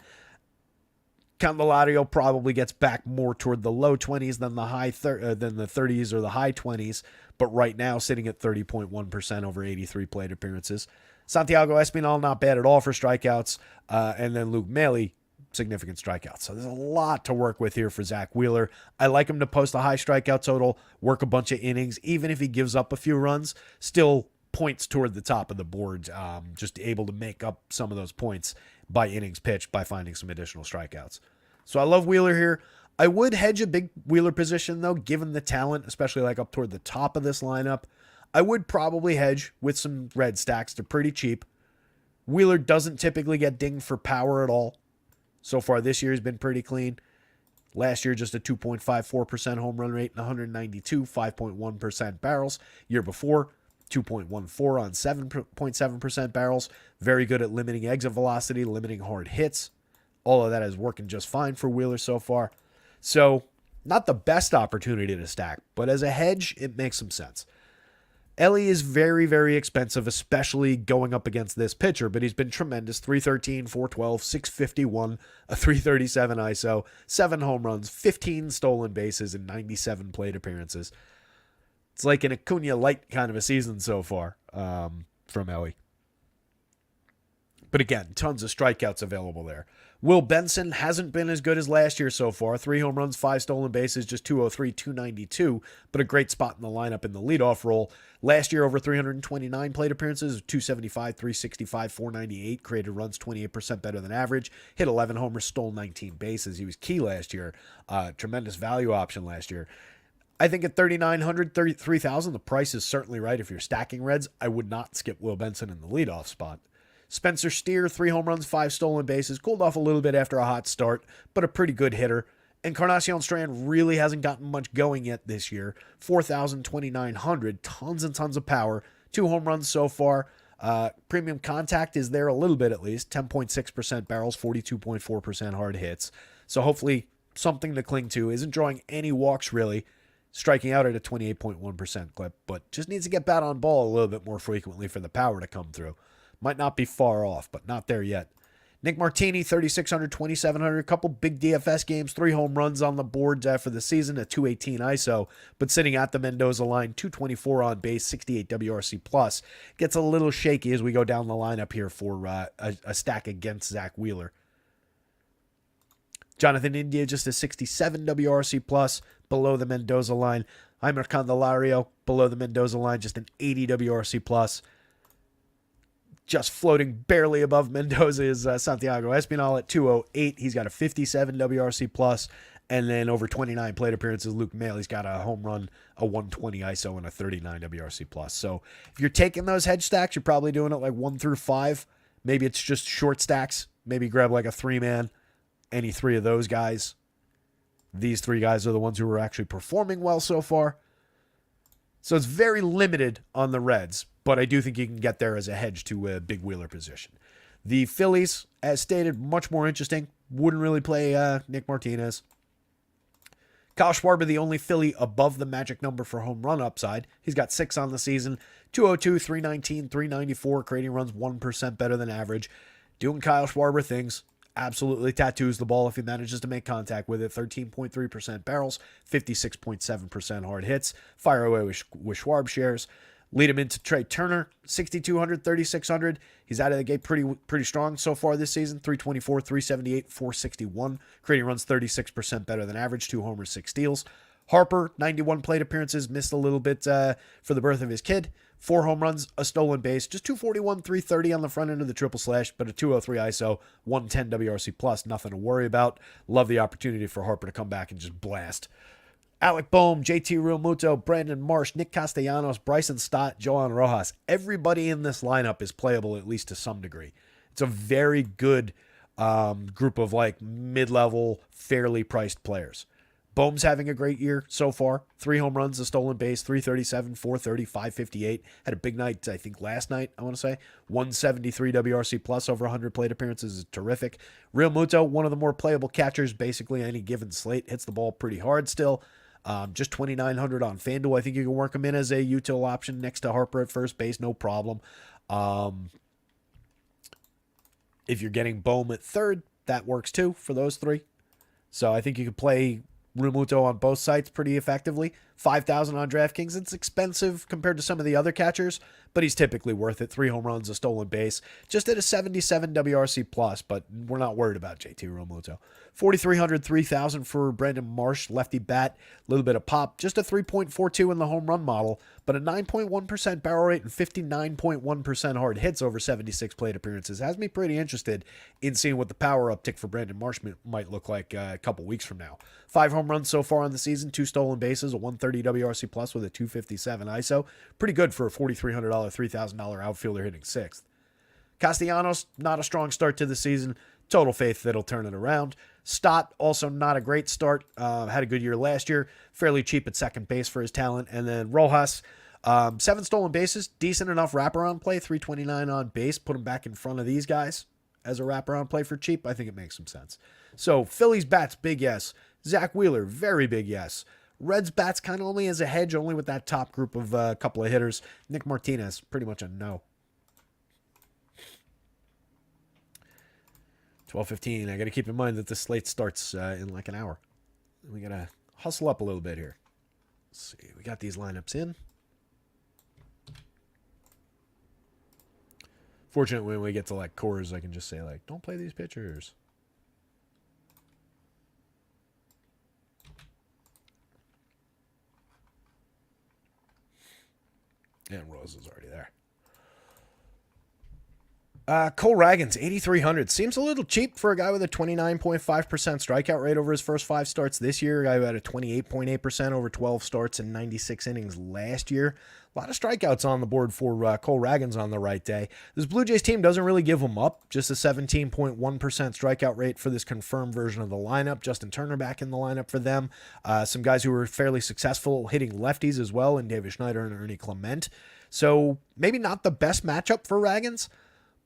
Candelario probably gets back more toward the low 20s than the 30s or the high 20s, but right now sitting at 30.1% over 83 plate appearances. Santiago Espinal, not bad at all for strikeouts. And then Luke Maile, significant strikeouts. So there's a lot to work with here for Zach Wheeler. I like him to post a high strikeout total, work a bunch of innings, even if he gives up a few runs, still points toward the top of the board, just able to make up some of those points by innings pitched by finding some additional strikeouts. So I love Wheeler here. I would hedge a big Wheeler position, though, given the talent, especially like up toward the top of this lineup. I would probably hedge with some red stacks. They're pretty cheap. Wheeler doesn't typically get dinged for power at all. So far this year has been pretty clean. Last year, just a 2.54% home run rate and 192, 5.1% barrels. Year before, 2.14 on 7.7% barrels. Very good at limiting exit velocity, limiting hard hits. All of that is working just fine for Wheeler so far. So, not the best opportunity to stack, but as a hedge, it makes some sense. Ellie is very, very expensive, especially going up against this pitcher, but he's been tremendous. 313, 412, 651, a 337 ISO, 7 home runs, 15 stolen bases, and 97 plate appearances. It's like an Acuna light kind of a season so far from Ellie. But again, tons of strikeouts available there. Will Benson hasn't been as good as last year so far. 3 home runs, 5 stolen bases, just 203, 292, but a great spot in the lineup in the leadoff role. Last year, over 329 plate appearances, 275, 365, 498, created runs 28% better than average, hit 11 homers, stole 19 bases. He was key last year. Tremendous value option last year. I think at 3,900, 33,000, the price is certainly right. If you're stacking Reds, I would not skip Will Benson in the leadoff spot. Spencer Steer, 3 home runs, 5 stolen bases, cooled off a little bit after a hot start, but a pretty good hitter. Encarnacion Strand really hasn't gotten much going yet this year. 4,000, 2,900, tons and tons of power. 2 home runs so far. Premium contact is there a little bit at least. 10.6% barrels, 42.4% hard hits. So hopefully something to cling to. Isn't drawing any walks really. Striking out at a 28.1% clip, but just needs to get bat on ball a little bit more frequently for the power to come through. Might not be far off, but not there yet. Nick Martini, 3,600, 2,700, a couple big DFS games, 3 home runs on the board for the season, a 218 ISO, but sitting at the Mendoza line, 224 on base, 68 WRC plus. Gets a little shaky as we go down the lineup here for a stack against Zach Wheeler. Jonathan India, just a 67 WRC plus, below the Mendoza line. Heimer Candelario, below the Mendoza line, just an 80 WRC plus. Just floating barely above Mendoza is Santiago Espinal at 208. He's got a 57 WRC plus, and then over 29 plate appearances, Luke Maile, he's got a home run, a 120 ISO, and a 39 WRC plus. So if you're taking those hedge stacks, you're probably doing it like 1 through 5. Maybe it's just short stacks. Maybe grab like a 3-man, any 3 of those guys. These 3 guys are the ones who are actually performing well so far. So it's very limited on the Reds, but I do think you can get there as a hedge to a big Wheeler position. The Phillies, as stated, much more interesting. Wouldn't really play Nick Martinez. Kyle Schwarber, the only Philly above the magic number for home run upside. He's got 6 on the season, 202, 319, 394, creating runs 1% better than average. Doing Kyle Schwarber things. Absolutely tattoos the ball if he manages to make contact with it. 13.3% barrels, 56.7% hard hits. Fire away with Schwab shares. Lead him into Trey Turner, 6,200, 3,600. He's out of the gate pretty strong so far this season. 324, 378, 461. Creating runs 36% better than average. 2 homers, 6 steals. Harper, 91 plate appearances, missed a little bit for the birth of his kid. 4 home runs, a stolen base, just 241, 330 on the front end of the triple slash, but a 203 ISO, 110 WRC plus, nothing to worry about. Love the opportunity for Harper to come back and just blast. Alec Boehm, JT Realmuto, Brandon Marsh, Nick Castellanos, Bryson Stott, Johan Rojas. Everybody in this lineup is playable at least to some degree. It's a very good group of like mid-level, fairly priced players. Boehm's having a great year so far. 3 home runs, a stolen base, 337, 430, 558. Had a big night, I think, last night, I want to say. 173 WRC plus, over 100 plate appearances is terrific. Real Muto, one of the more playable catchers, basically any given slate. Hits the ball pretty hard still. Just 2,900 on FanDuel. I think you can work him in as a util option next to Harper at first base, no problem. If you're getting Boehm at third, that works too for those 3. So I think you could play Realmuto on both sites pretty effectively. 5,000 on DraftKings. It's expensive compared to some of the other catchers, but he's typically worth it. 3 home runs, a stolen base. Just at a 77 WRC plus, but we're not worried about JT Realmuto. 4,300, 3,000 for Brandon Marsh, lefty bat. A little bit of pop. Just a 3.42 in the home run model, but a 9.1% barrel rate and 59.1% hard hits over 76 plate appearances. Has me pretty interested in seeing what the power uptick for Brandon Marsh might look like a couple weeks from now. 5 home runs so far on the season, 2 stolen bases, a 130 WRC plus with a 257 ISO. Pretty good for a $4,300, $3,000 outfielder hitting 6th. Castellanos, not a strong start to the season. Total faith that he'll turn it around. Stott, also not a great start. Had a good year last year. Fairly cheap at second base for his talent. And then Rojas, 7 stolen bases. Decent enough wraparound play. 329 on base. Put him back in front of these guys as a wraparound play for cheap. I think it makes some sense. So Phillies bats, big yes. Zach Wheeler, very big yes. Reds bats kind of only as a hedge, only with that top group of a couple of hitters. Nick Martinez, pretty much a no. 12:15. I got to keep in mind that the slate starts in like an hour. We got to hustle up a little bit here. Let's see. We got these lineups in. Fortunately, when we get to like cores, I can just say like, don't play these pitchers. And Rose is already there. Cole Ragans, 8,300. Seems a little cheap for a guy with a 29.5% strikeout rate over his first 5 starts this year. A guy who had a 28.8% over 12 starts and 96 innings last year. A lot of strikeouts on the board for Cole Ragans on the right day. This Blue Jays team doesn't really give him up. Just a 17.1% strikeout rate for this confirmed version of the lineup. Justin Turner back in the lineup for them. Some guys who were fairly successful hitting lefties as well in David Schneider and Ernie Clement. So maybe not the best matchup for Ragans.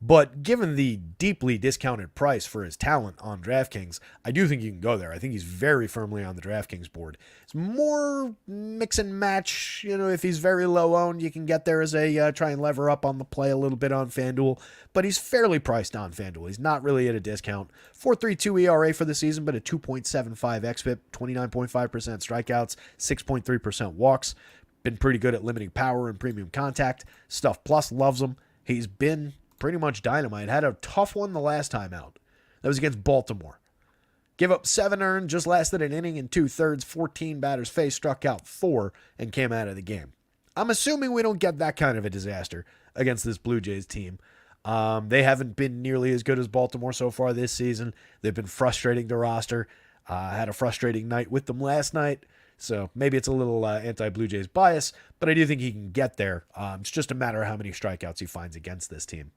But given the deeply discounted price for his talent on DraftKings, I do think you can go there. I think he's very firmly on the DraftKings board. It's more mix and match. You know, if he's very low owned, you can get there as a try and lever up on the play a little bit on FanDuel. But he's fairly priced on FanDuel. He's not really at a discount. 4.32 ERA for the season, but a 2.75 xFIP, 29.5% strikeouts, 6.3% walks. Been pretty good at limiting power and premium contact. Stuff Plus loves him. He's been pretty much dynamite. Had a tough one the last time out. That was against Baltimore. Give up 7 earned, just lasted an inning and 2/3, 14 batters faced, struck out 4, and came out of the game. I'm assuming we don't get that kind of a disaster against this Blue Jays team. They haven't been nearly as good as Baltimore so far this season. They've been frustrating to roster. Had a frustrating night with them last night. So maybe it's a little anti-Blue Jays bias, but I do think he can get there. It's just a matter of how many strikeouts he finds against this team.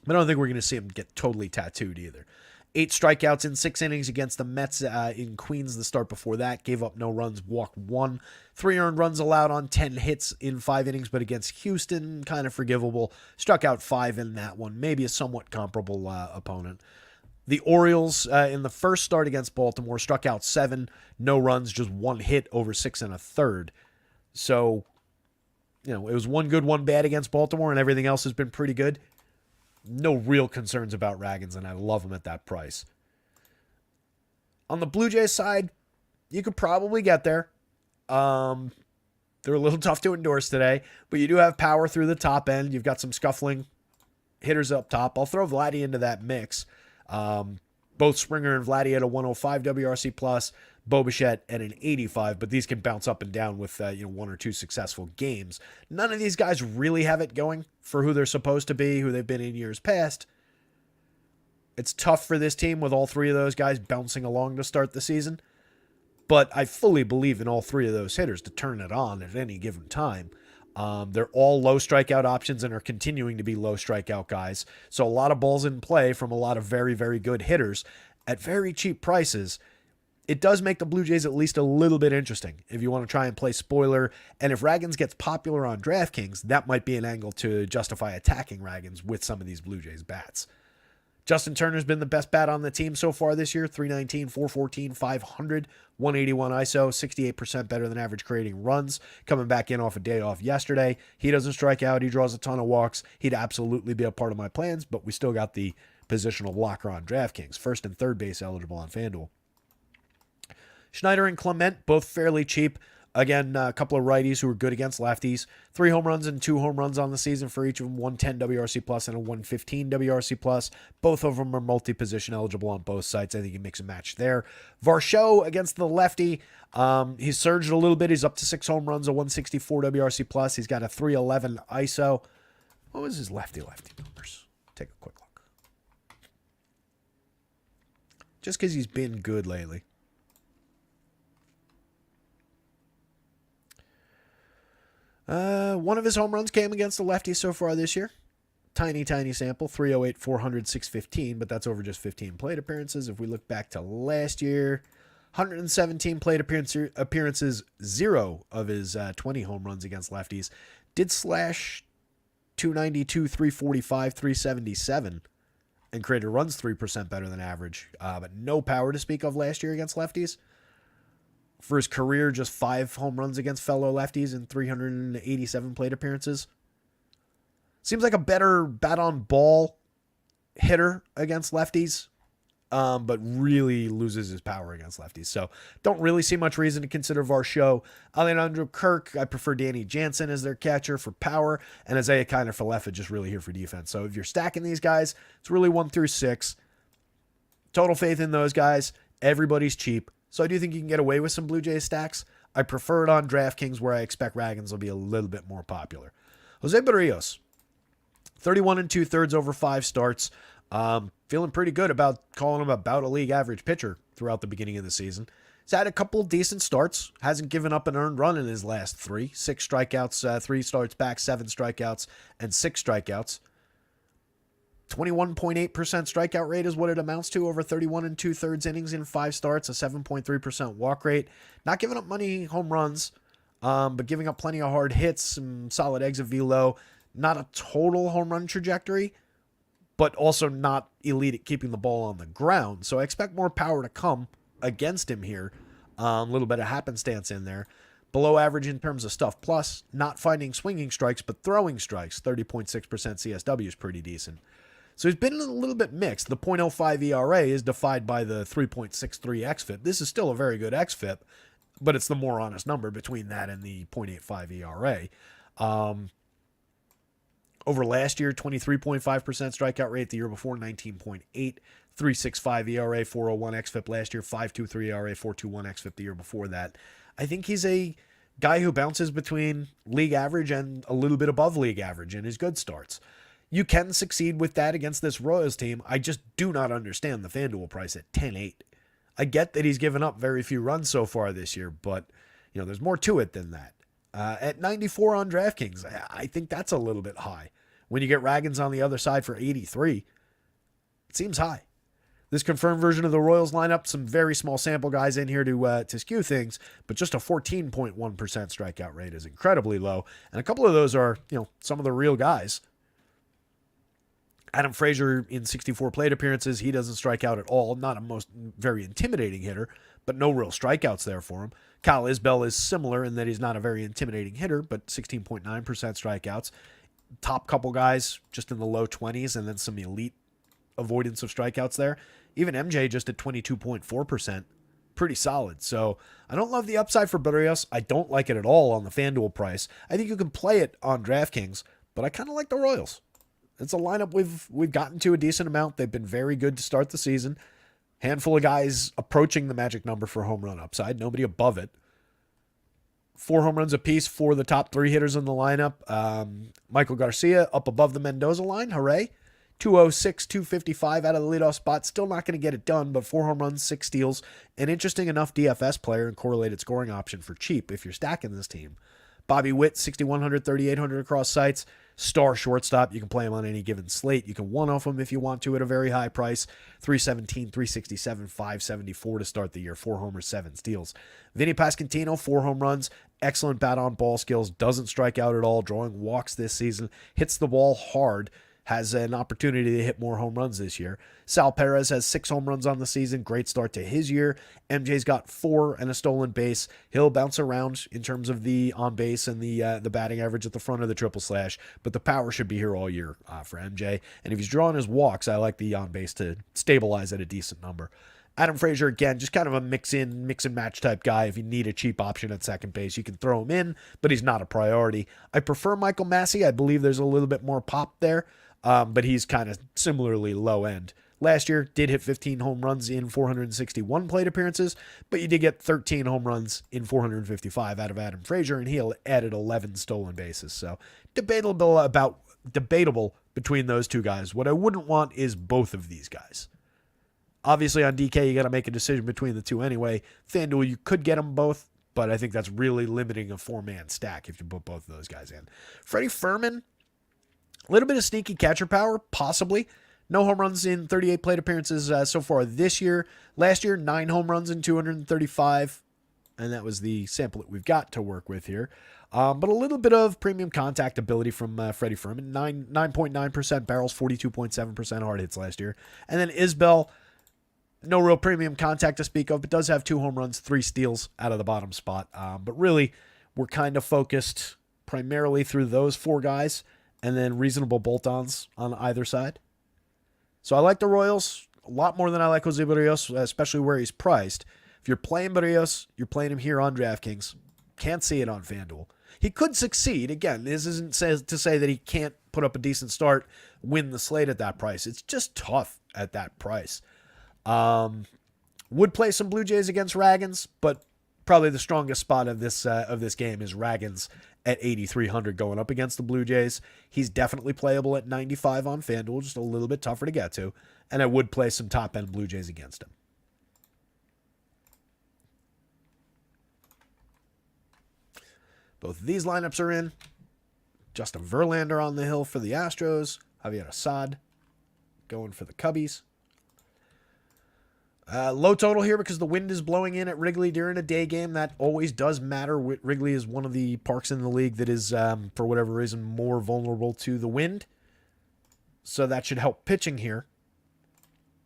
But I don't think we're going to see him get totally tattooed either. 8 strikeouts in 6 innings against the Mets in Queens the start before that. Gave up no runs, walked 1. 3 earned runs allowed on 10 hits in 5 innings, but against Houston, kind of forgivable. Struck out 5 in that one. Maybe a somewhat comparable opponent. The Orioles in the first start against Baltimore struck out 7. No runs, just 1 hit over 6 1/3. So, you know, it was 1 good, 1 bad against Baltimore, and everything else has been pretty good. No real concerns about Ragans, and I love him at that price. On the Blue Jays side, you could probably get there. They're a little tough to endorse today, but you do have power through the top end. You've got some scuffling hitters up top. I'll throw Vladdy into that mix. Both Springer and Vladdy at a 105 WRC plus, Bo Bichette at an 85, but these can bounce up and down with 1 or 2 successful games. None of these guys really have it going for who they're supposed to be, who they've been in years past. It's tough for this team with all 3 of those guys bouncing along to start the season, but I fully believe in all 3 of those hitters to turn it on at any given time. They're all low strikeout options and are continuing to be low strikeout guys. So a lot of balls in play from a lot of very, very good hitters at very cheap prices. It does make the Blue Jays at least a little bit interesting if you want to try and play spoiler. And if Ragans gets popular on DraftKings, that might be an angle to justify attacking Ragans with some of these Blue Jays bats. Justin Turner's been the best bat on the team so far this year. 319, 414, 500, 181 ISO, 68% better than average creating runs. Coming back in off a day off yesterday. He doesn't strike out. He draws a ton of walks. He'd absolutely be a part of my plans, but we still got the positional blocker on DraftKings. First and third base eligible on FanDuel. Schneider and Clement, both fairly cheap. Again, a couple of righties who are good against lefties. 3 home runs and 2 home runs on the season for each of them. 110 WRC plus and a 115 WRC plus. Both of them are multi-position eligible on both sides. I think he makes a match there. Varsho against the lefty. He's surged a little bit. He's up to 6 home runs, a 164 WRC plus. He's got a 311 ISO. What was his lefty numbers? Take a quick look. Just because he's been good lately. One of his home runs came against the lefty so far this year. tiny sample, 308, 400, 615, but that's over just 15 plate appearances. If we look back to last year, 117 plate appearances, 0 of his 20 home runs against lefties. Did slash 292, 345, 377, and created runs 3% better than average, but no power to speak of last year against lefties. For his career, just 5 home runs against fellow lefties in 387 plate appearances. Seems like a better bat-on-ball hitter against lefties, but really loses his power against lefties. So don't really see much reason to consider Varsho. Alejandro Kirk, I prefer Danny Jansen as their catcher for power, and Isaiah Kiner for Falefa just really here for defense. So if you're stacking these guys, it's really 1 through 6. Total faith in those guys. Everybody's cheap. So I do think you can get away with some Blue Jays stacks. I prefer it on DraftKings, where I expect Ragans will be a little bit more popular. Jose Berrios, 31 2/3 over 5 starts. Feeling pretty good about calling him about a league average pitcher throughout the beginning of the season. He's had a couple decent starts. Hasn't given up an earned run in his last 3. 6 strikeouts, 3 starts back, 7 strikeouts, and 6 strikeouts. 21.8% strikeout rate is what it amounts to over 31 2/3 innings in 5 starts, a 7.3% walk rate. Not giving up many home runs, but giving up plenty of hard hits, some solid exit velo. Not a total home run trajectory, but also not elite at keeping the ball on the ground. So I expect more power to come against him here. A little bit of happenstance in there. Below average in terms of stuff plus, not finding swinging strikes, but throwing strikes. 30.6% CSW is pretty decent. So he's been a little bit mixed. The .05 ERA is defied by the 3.63 xFIP. This is still a very good xFIP, but it's the more honest number between that and the .85 ERA. Over last year, 23.5% strikeout rate. The year before, 19.8. 3.65 ERA, 4.01 xFIP last year, 5.23 ERA, 4.21 xFIP the year before that. I think he's a guy who bounces between league average and a little bit above league average in his good starts. You can succeed with that against this Royals team. I just do not understand the FanDuel price at 10.8. I get that he's given up very few runs so far this year, but there's more to it than that. At 94 on DraftKings, I think that's a little bit high. When you get Ragans on the other side for 83, it seems high. This confirmed version of the Royals lineup, some very small sample guys in here to skew things, but just a 14.1% strikeout rate is incredibly low. And a couple of those are, some of the real guys. Adam Frazier in 64 plate appearances, he doesn't strike out at all. Not a very intimidating hitter, but no real strikeouts there for him. Kyle Isbell is similar in that he's not a very intimidating hitter, but 16.9% strikeouts. Top couple guys just in the low 20s, and then some elite avoidance of strikeouts there. Even MJ just at 22.4%. Pretty solid. So I don't love the upside for Berrios. I don't like it at all on the FanDuel price. I think you can play it on DraftKings, but I kind of like the Royals. It's a lineup we've gotten to a decent amount. They've been very good to start the season. Handful of guys approaching the magic number for home run upside. Nobody above it. 4 home runs apiece for the top 3 hitters in the lineup. Michael Garcia up above the Mendoza line. Hooray. 206, 255 out of the leadoff spot. Still not going to get it done, but 4 home runs, 6 steals. An interesting enough DFS player and correlated scoring option for cheap if you're stacking this team. Bobby Witt, 6,100, 3,800 across sites. Star shortstop. You can play him on any given slate. You can one-off him if you want to at a very high price. 317, 367, 574 to start the year. 4 homers, 7 steals. Vinny Pasquantino, 4 home runs. Excellent bat-on-ball skills. Doesn't strike out at all. Drawing walks this season. Hits the ball hard. Has an opportunity to hit more home runs this year. Sal Perez has 6 home runs on the season. Great start to his year. MJ's got 4 and a stolen base. He'll bounce around in terms of the on base and the batting average at the front of the triple slash, but the power should be here all year for MJ. And if he's drawing his walks, I like the on base to stabilize at a decent number. Adam Frazier, again, just kind of a mix and match type guy. If you need a cheap option at second base, you can throw him in, but he's not a priority. I prefer Michael Massey. I believe there's a little bit more pop there. But he's kind of similarly low end. Last year, did hit 15 home runs in 461 plate appearances, but you did get 13 home runs in 455 out of Adam Frazier, and he added 11 stolen bases. So debatable between those two guys. What I wouldn't want is both of these guys. Obviously, on DK, you got to make a decision between the two anyway. FanDuel, you could get them both, but I think that's really limiting a 4-man stack if you put both of those guys in. Freddie Fermin, A little bit of sneaky catcher power, possibly. No home runs in 38 plate appearances so far this year. Last year, 9 home runs in 235. And that was the sample that we've got to work with here. But a little bit of premium contact ability from Freddie Freeman. 9.9% barrels, 42.7% hard hits last year. And then Isbell, no real premium contact to speak of, but does have 2 home runs, 3 steals out of the bottom spot. But really, we're kind of focused primarily through those 4 guys and then reasonable bolt-ons on either side. So I like the Royals a lot more than I like Jose Berrios, especially where he's priced. If you're playing Berrios, you're playing him here on DraftKings. Can't see it on FanDuel. He could succeed. Again, this isn't to say that he can't put up a decent start, win the slate at that price. It's just tough at that price. Would play some Blue Jays against Ragans, but probably the strongest spot of this game is Ragans at 8,300 going up against the Blue Jays. He's definitely playable at 95 on FanDuel, just a little bit tougher to get to. And I would play some top-end Blue Jays against him. Both of these lineups are in. Justin Verlander on the hill for the Astros. Javier Assad going for the Cubbies. Low total here because the wind is blowing in at Wrigley during a day game. That always does matter. Wrigley is one of the parks in the league that is, for whatever reason, more vulnerable to the wind. So that should help pitching here.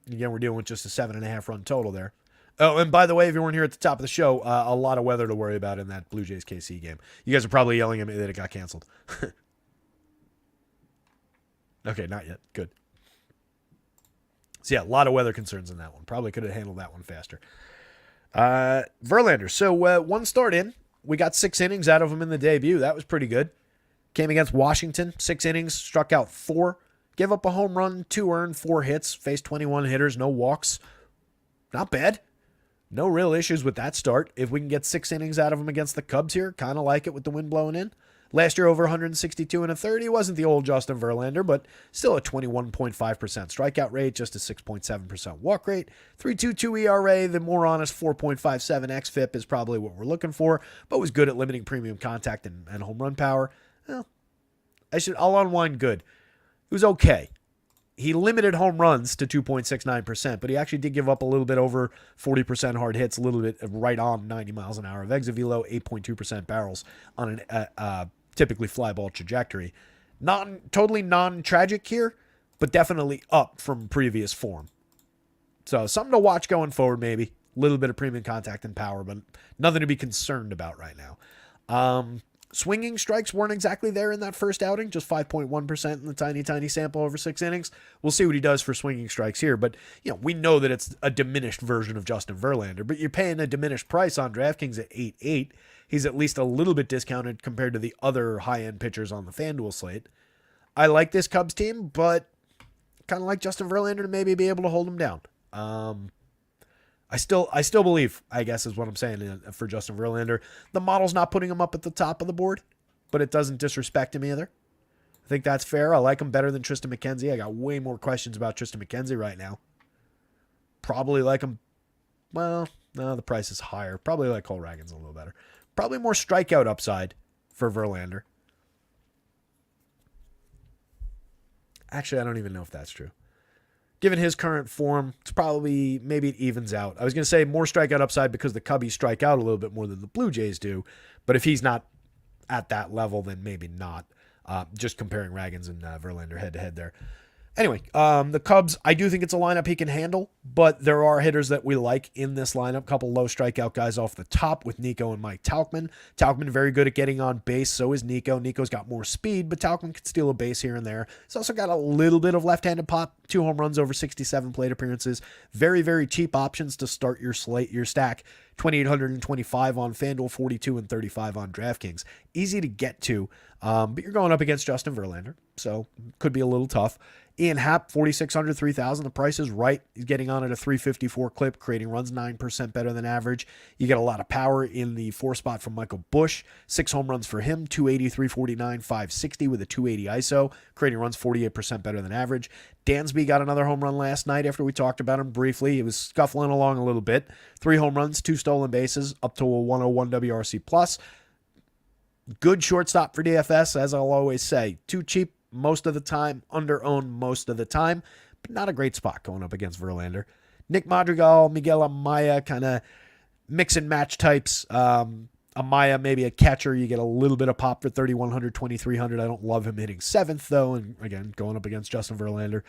Again, we're dealing with just a 7.5 run total there. Oh, and by the way, if you weren't here at the top of the show, a lot of weather to worry about in that Blue Jays KC game. You guys are probably yelling at me that it got canceled. Okay, not yet. Good. So yeah, a lot of weather concerns in that one. Probably could have handled that one faster. Verlander. So 1 start in. We got 6 innings out of him in the debut. That was pretty good. Came against Washington. 6 innings, struck out 4. Gave up a home run, 2 earned, 4 hits. Faced 21 hitters, no walks. Not bad. No real issues with that start. If we can get 6 innings out of him against the Cubs here, kind of like it with the wind blowing in. Last year, over 162 and a third. He wasn't the old Justin Verlander, but still a 21.5% strikeout rate, just a 6.7% walk rate. 3.22 ERA, the more honest 4.57 xFIP is probably what we're looking for, but was good at limiting premium contact and home run power. Well, I'll unwind good. It was okay. He limited home runs to 2.69%, but he actually did give up a little bit over 40% hard hits, a little bit right on 90 miles an hour of exit velo, 8.2% barrels on an typically fly ball trajectory. Totally non-tragic here, but definitely up from previous form. So something to watch going forward maybe. A little bit of premium contact and power, but nothing to be concerned about right now. Swinging strikes weren't exactly there in that first outing, just 5.1% in the tiny sample over 6 innings. We'll see what he does for swinging strikes here, but we know that it's a diminished version of Justin Verlander, but you're paying a diminished price on DraftKings at 8.8. He's at least a little bit discounted compared to the other high-end pitchers on the FanDuel slate. I like this Cubs team, but kind of like Justin Verlander to maybe be able to hold him down. I still believe, I guess is what I'm saying for Justin Verlander. The model's not putting him up at the top of the board, but it doesn't disrespect him either. I think that's fair. I like him better than Tristan McKenzie. I got way more questions about Tristan McKenzie right now. Probably like him. Well, no, the price is higher. Probably like Cole Ragans a little better. Probably more strikeout upside for Verlander. Actually, I don't even know if that's true. Given his current form, it's probably, maybe it evens out. I was going to say more strikeout upside because the Cubbies strike out a little bit more than the Blue Jays do. But if he's not at that level, then maybe not. Just comparing Ragans and Verlander head-to-head there. Anyway, the Cubs, I do think it's a lineup he can handle, but there are hitters that we like in this lineup. Couple low strikeout guys off the top with Nico and Mike Tauchman. Tauchman very good at getting on base, so is Nico. Nico's got more speed, but Tauchman can steal a base here and there. He's also got a little bit of left-handed pop, 2 home runs over 67 plate appearances. Very, very cheap options to start your slate, your stack. 2,825 on FanDuel, 42 and 35 on DraftKings. Easy to get to, but you're going up against Justin Verlander, so could be a little tough. Ian Happ, 4,600, 3,000. The price is right. He's getting on at a 354 clip, creating runs 9% better than average. You get a lot of power in the 4 spot from Michael Busch. 6 home runs for him, 280, 349, 560 with a 280 ISO, creating runs 48% better than average. Dansby got another home run last night after we talked about him briefly. He was scuffling along a little bit. 3 home runs, 2 stolen bases, up to a 101 WRC+. Good shortstop for DFS, as I'll always say. Too cheap most of the time, under-owned most of the time, but not a great spot going up against Verlander. Nick Madrigal, Miguel Amaya, kind of mix and match types. Amaya, maybe a catcher. You get a little bit of pop for 3,100, 2,300. I don't love him hitting seventh, though. And again, going up against Justin Verlander.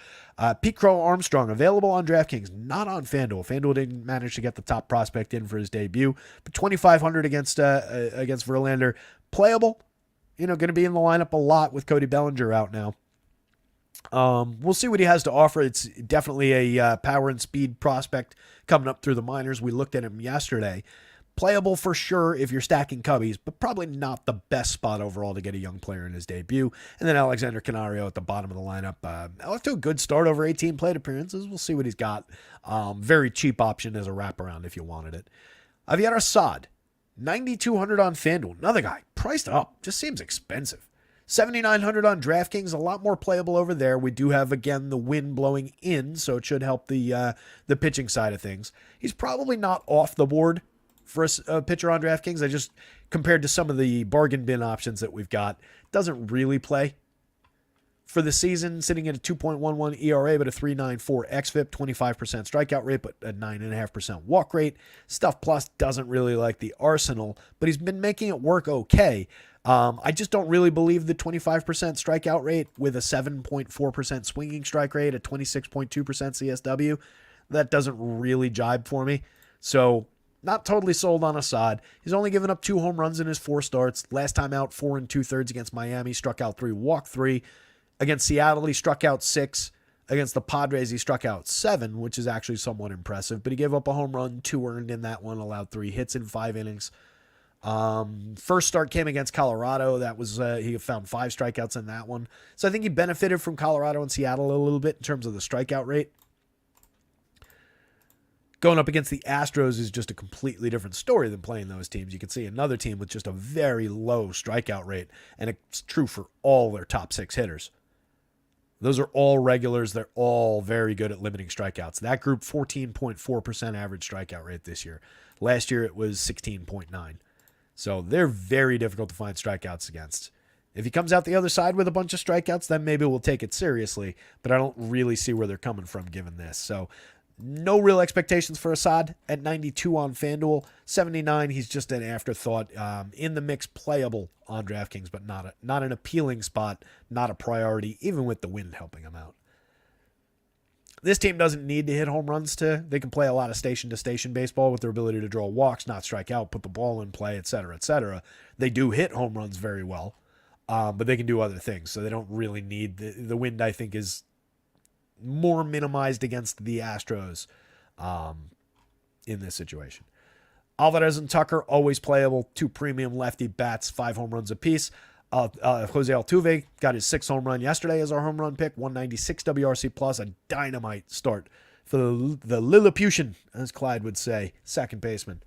Pete Crow Armstrong, available on DraftKings, not on FanDuel. FanDuel didn't manage to get the top prospect in for his debut. But 2,500 against Verlander. Playable. Going to be in the lineup a lot with Cody Bellinger out now. We'll see what he has to offer. It's definitely a power and speed prospect coming up through the minors. We looked at him yesterday. Playable for sure if you're stacking Cubbies, but probably not the best spot overall to get a young player in his debut. And then Alexander Canario at the bottom of the lineup. Off to a good start over 18 plate appearances. We'll see what he's got. Very cheap option as a wraparound if you wanted it. Aviator Assad, 9,200 on FanDuel. Another guy, priced up. Just seems expensive. 7,900 on DraftKings, a lot more playable over there. We do have, again, the wind blowing in, so it should help the pitching side of things. He's probably not off the board for a pitcher on DraftKings. I just, compared to some of the bargain bin options that we've got, doesn't really play. For the season, sitting at a 2.11 ERA, but a 3.94 xFIP, 25% strikeout rate, but a 9.5% walk rate. Stuff Plus doesn't really like the arsenal, but he's been making it work okay. I just don't really believe the 25% strikeout rate with a 7.4% swinging strike rate, a 26.2% CSW. That doesn't really jibe for me. So, not totally sold on Assad. He's only given up 2 home runs in his 4 starts. Last time out, 4 2/3 against Miami. Struck out 3, walked 3. Against Seattle, he struck out 6. Against the Padres, he struck out 7, which is actually somewhat impressive. But he gave up a home run, 2 earned in that one, allowed 3 hits in 5 innings. First start came against Colorado. That was he found 5 strikeouts in that one. So I think he benefited from Colorado and Seattle a little bit in terms of the strikeout rate. Going up against the Astros is just a completely different story than playing those teams. You can see another team with just a very low strikeout rate, and it's true for all their top 6 hitters. Those are all regulars. They're all very good at limiting strikeouts. That group, 14.4% average strikeout rate this year. Last year, it was 16.9. So they're very difficult to find strikeouts against. If he comes out the other side with a bunch of strikeouts, then maybe we'll take it seriously, but I don't really see where they're coming from given this. So no real expectations for Assad at 92 on FanDuel. 79, he's just an afterthought. In the mix, playable on DraftKings, but not an appealing spot, not a priority, even with the wind helping him out. This team doesn't need to hit home runs they can play a lot of station-to-station baseball with their ability to draw walks, not strike out, put the ball in play, etc., etc. They do hit home runs very well, but they can do other things, so they don't really need the wind. I think is more minimized against the Astros in this situation. Alvarez and Tucker, always playable. 2 premium lefty bats, 5 home runs apiece. Jose Altuve got his 6th home run yesterday as our home run pick. 196 WRC plus, a dynamite start for the Lilliputian, as Clyde would say, second baseman.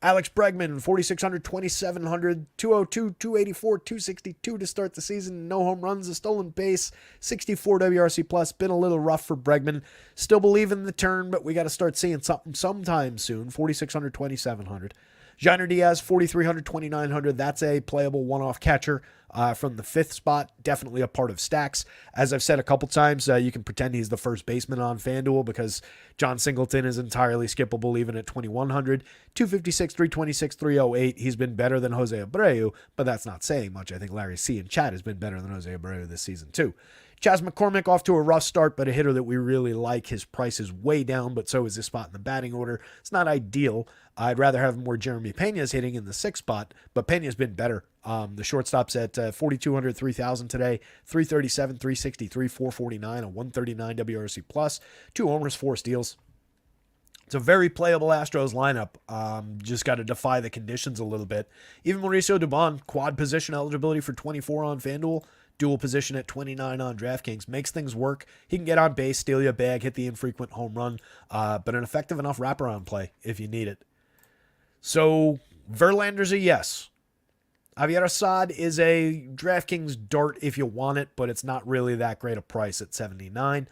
Alex Bregman, 4,600, 2,700, 202, 284, 262 to start the season. No home runs, a stolen base, 64 WRC plus. Been a little rough for Bregman. Still believe in the turn, but we got to start seeing something sometime soon. 4,600, 2,700. Jainer Diaz, 4,300, 2,900. That's a playable one-off catcher from the 5th spot. Definitely a part of stacks. As I've said a couple times, you can pretend he's the first baseman on FanDuel because John Singleton is entirely skippable even at 2,100. 256, 326, 308. He's been better than Jose Abreu, but that's not saying much. I think Larry C. and Chad has been better than Jose Abreu this season too. Chas McCormick off to a rough start, but a hitter that we really like. His price is way down, but so is his spot in the batting order. It's not ideal. I'd rather have him where Jeremy Pena's hitting in the 6th spot, but Pena's been better. The shortstop's at 4,200, 3,000 today, 337, 363, 449, a 139 WRC plus, 2 homers, 4 steals. It's a very playable Astros lineup. Just got to defy the conditions a little bit. Even Mauricio Dubon, quad position eligibility for 24 on FanDuel, dual position at 29 on DraftKings. Makes things work. He can get on base, steal you a bag, hit the infrequent home run, but an effective enough wraparound play if you need it. So Verlander's a yes. Javier Assad is a DraftKings dart if you want it, but it's not really that great a price at 79.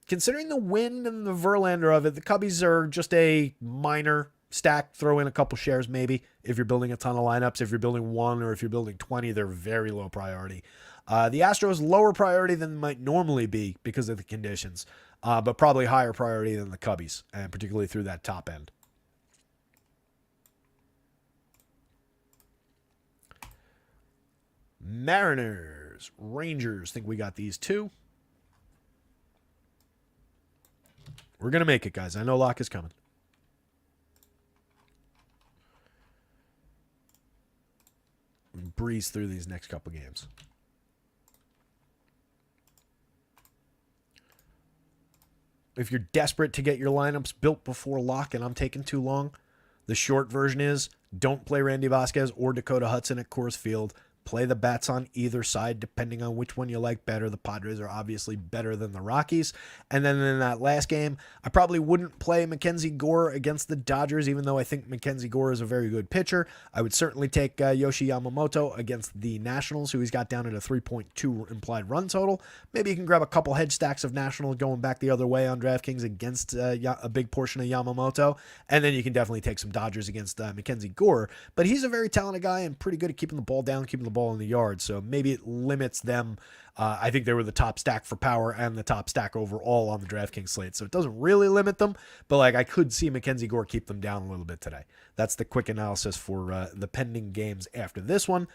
Considering the wind and the Verlander of it, the Cubbies are just a minor stack, throw in a couple shares maybe if you're building a ton of lineups. If you're building one or if you're building 20, they're very low priority. The Astros lower priority than might normally be because of the conditions, but probably higher priority than the Cubbies, and particularly through that top end. Mariners, Rangers, think we got these two. We're going to make it, guys. I know lock is coming. Breeze through these next couple games. If you're desperate to get your lineups built before lock and I'm taking too long, the short version is don't play Randy Vasquez or Dakota Hudson at Coors Field. Play the bats on either side, depending on which one you like better. The Padres are obviously better than the Rockies. And then in that last game, I probably wouldn't play Mackenzie Gore against the Dodgers, even though I think Mackenzie Gore is a very good pitcher. I would certainly take Yoshi Yamamoto against the Nationals, who he's got down at a 3.2 implied run total. Maybe you can grab a couple hedge stacks of Nationals going back the other way on DraftKings against a big portion of Yamamoto. And then you can definitely take some Dodgers against Mackenzie Gore. But he's a very talented guy and pretty good at keeping the ball down, keeping the ball in the yard, so maybe it limits them. I think they were the top stack for power and the top stack overall on the DraftKings slate, so it doesn't really limit them, but like I could see Mackenzie Gore keep them down a little bit today. That's the quick analysis for the pending games after this one.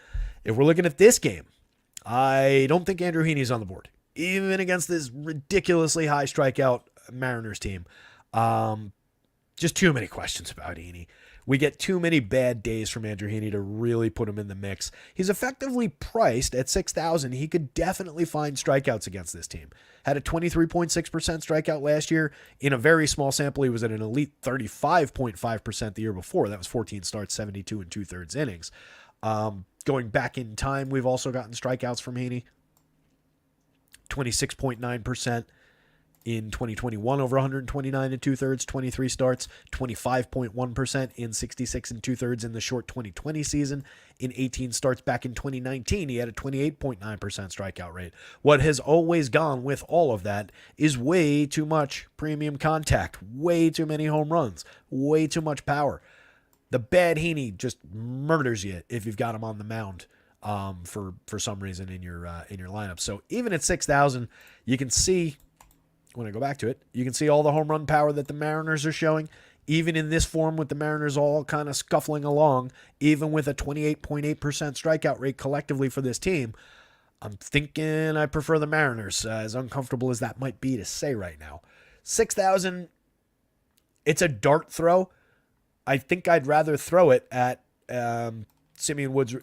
If we're looking at this game, I don't think Andrew Heaney's on the board, even against this ridiculously high strikeout Mariners team. Just too many questions about Heaney. We get too many bad days from Andrew Heaney to really put him in the mix. He's effectively priced at $6,000. He could definitely find strikeouts against this team. Had a 23.6% strikeout last year. In a very small sample, he was at an elite 35.5% the year before. That was 14 starts, 72 and 2/3 innings. Going back in time, we've also gotten strikeouts from Heaney. 26.9%. In 2021, over 129 and 2/3, 23 starts, 25.1% in 66 and 2/3 in the short 2020 season. In 18 starts back in 2019, he had a 28.9% strikeout rate. What has always gone with all of that is way too much premium contact, way too many home runs, way too much power. The bad Heaney just murders you if you've got him on the mound for some reason in your lineup. So even at 6,000, you can see. When I go back to it, you can see all the home run power that the Mariners are showing. Even in this form with the Mariners all kind of scuffling along, even with a 28.8% strikeout rate collectively for this team, I'm thinking I prefer the Mariners, as uncomfortable as that might be to say right now. 6,000, it's a dart throw. I think I'd rather throw it at Simeon Woods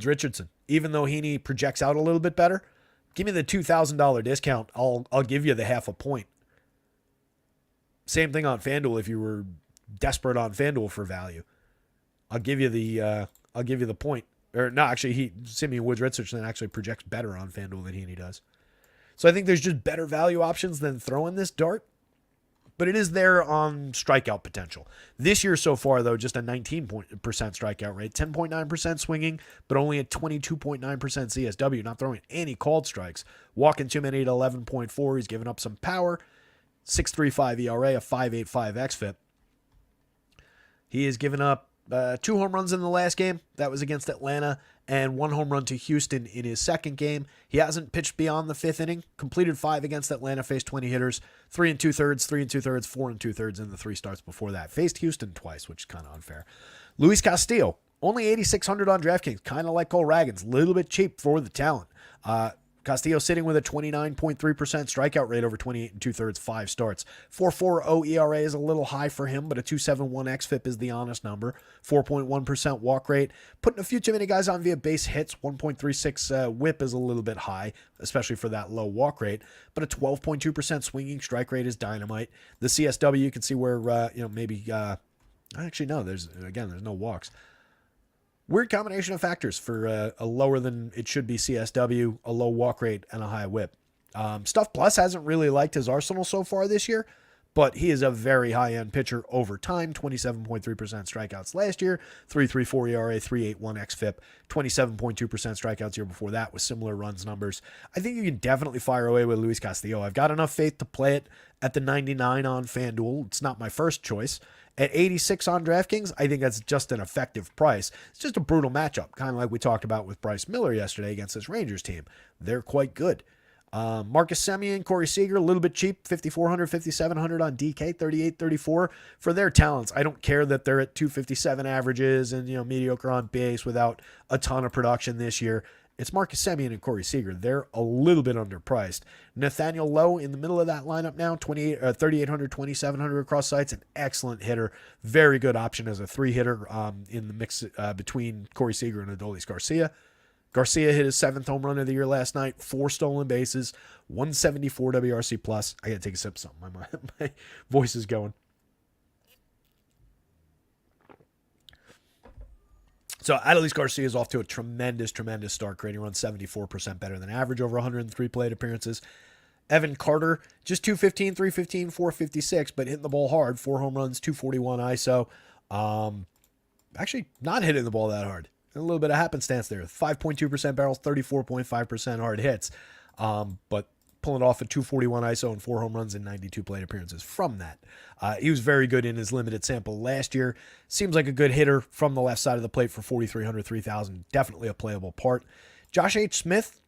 Richardson, even though Heaney projects out a little bit better. Give me the $2,000 discount. I'll give you the half a point. Same thing on FanDuel if you were desperate on FanDuel for value. I'll give you the point. Or no, actually Simeon Woods Richardson actually projects better on FanDuel than Heaney does. So I think there's just better value options than throwing this dart. But it is there on strikeout potential. This year so far, though, just a 19% strikeout rate, 10.9% swinging, but only a 22.9% CSW, not throwing any called strikes. Walking too many at 11.4. He's given up some power. 6.35 ERA, a 5.85 xFIP. He has given up 2 home runs in the last game. That was against Atlanta, and 1 home run to Houston in his second game. He hasn't pitched beyond the 5th inning. Completed 5 against Atlanta, faced 20 hitters, 3 2/3, 3 2/3, 4 2/3 in the 3 starts before that. Faced Houston twice, which is kind of unfair. Luis Castillo, only 8,600 on DraftKings, kind of like Cole Raggins, a little bit cheap for the talent. Castillo sitting with a 29.3% strikeout rate over 28 2/3, 5 starts. 4.40 ERA is a little high for him, but a 2.71 xFIP is the honest number. 4.1% walk rate. Putting a few too many guys on via base hits. 1.36 whip is a little bit high, especially for that low walk rate. But a 12.2% swinging strike rate is dynamite. The CSW, you can see where, maybe, actually, no, there's no walks. Weird combination of factors for a lower than it should be CSW, a low walk rate, and a high whip. Stuff Plus hasn't really liked his arsenal so far this year, but he is a very high-end pitcher over time. 27.3% strikeouts last year, 3.34 ERA, 3.81 xFIP, 27.2% strikeouts year before that with similar runs numbers. I think you can definitely fire away with Luis Castillo. I've got enough faith to play it at the 99 on FanDuel. It's not my first choice. At 86 on DraftKings, I think that's just an effective price. It's just a brutal matchup, kind of like we talked about with Bryce Miller yesterday against this Rangers team. They're quite good. Marcus Semien, Corey Seager, a little bit cheap, 5,400, 5,700 on DK, 38-34 for their talents. I don't care that they're at 257 averages and, mediocre on base without a ton of production this year. It's Marcus Semien and Corey Seager. They're a little bit underpriced. Nathaniel Lowe in the middle of that lineup now, 3,800, 2,700 across sites, an excellent hitter. Very good option as a 3-hitter in the mix between Corey Seager and Adolis Garcia. Garcia hit his 7th home run of the year last night, 4 stolen bases, 174 WRC plus. I gotta take a sip of something. My voice is going. So Adolis Garcia is off to a tremendous start, creating runs 74% better than average over 103 plate appearances. Evan Carter, just 215, 315, 456, but hitting the ball hard. 4 home runs, 241 ISO. Actually, not hitting the ball that hard. A little bit of happenstance there. 5.2% barrels, 34.5% hard hits. But pulling off a 241 ISO and 4 home runs and 92 plate appearances from that. He was very good in his limited sample last year. Seems like a good hitter from the left side of the plate for 4,300, 3,000. Definitely a playable part. Josh H. Smith,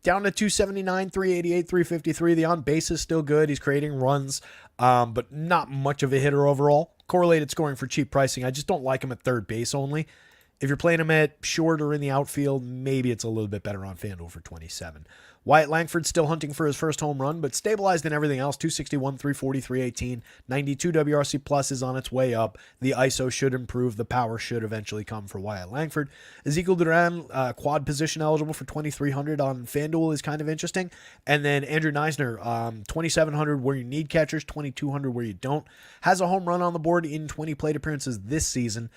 down to 279, 388, 353. The on base is still good. He's creating runs, but not much of a hitter overall. Correlated scoring for cheap pricing. I just don't like him at third base only. If you're playing him at short or in the outfield, maybe it's a little bit better on FanDuel for 27. Wyatt Langford still hunting for his first home run, but stabilized in everything else. 261, 340, 318. 92 WRC plus is on its way up. The ISO should improve. The power should eventually come for Wyatt Langford. Ezekiel Duran, quad position eligible for 2,300 on FanDuel is kind of interesting. And then Andrew Neisner, 2,700 where you need catchers, 2,200 where you don't. Has a home run on the board in 20 plate appearances this season.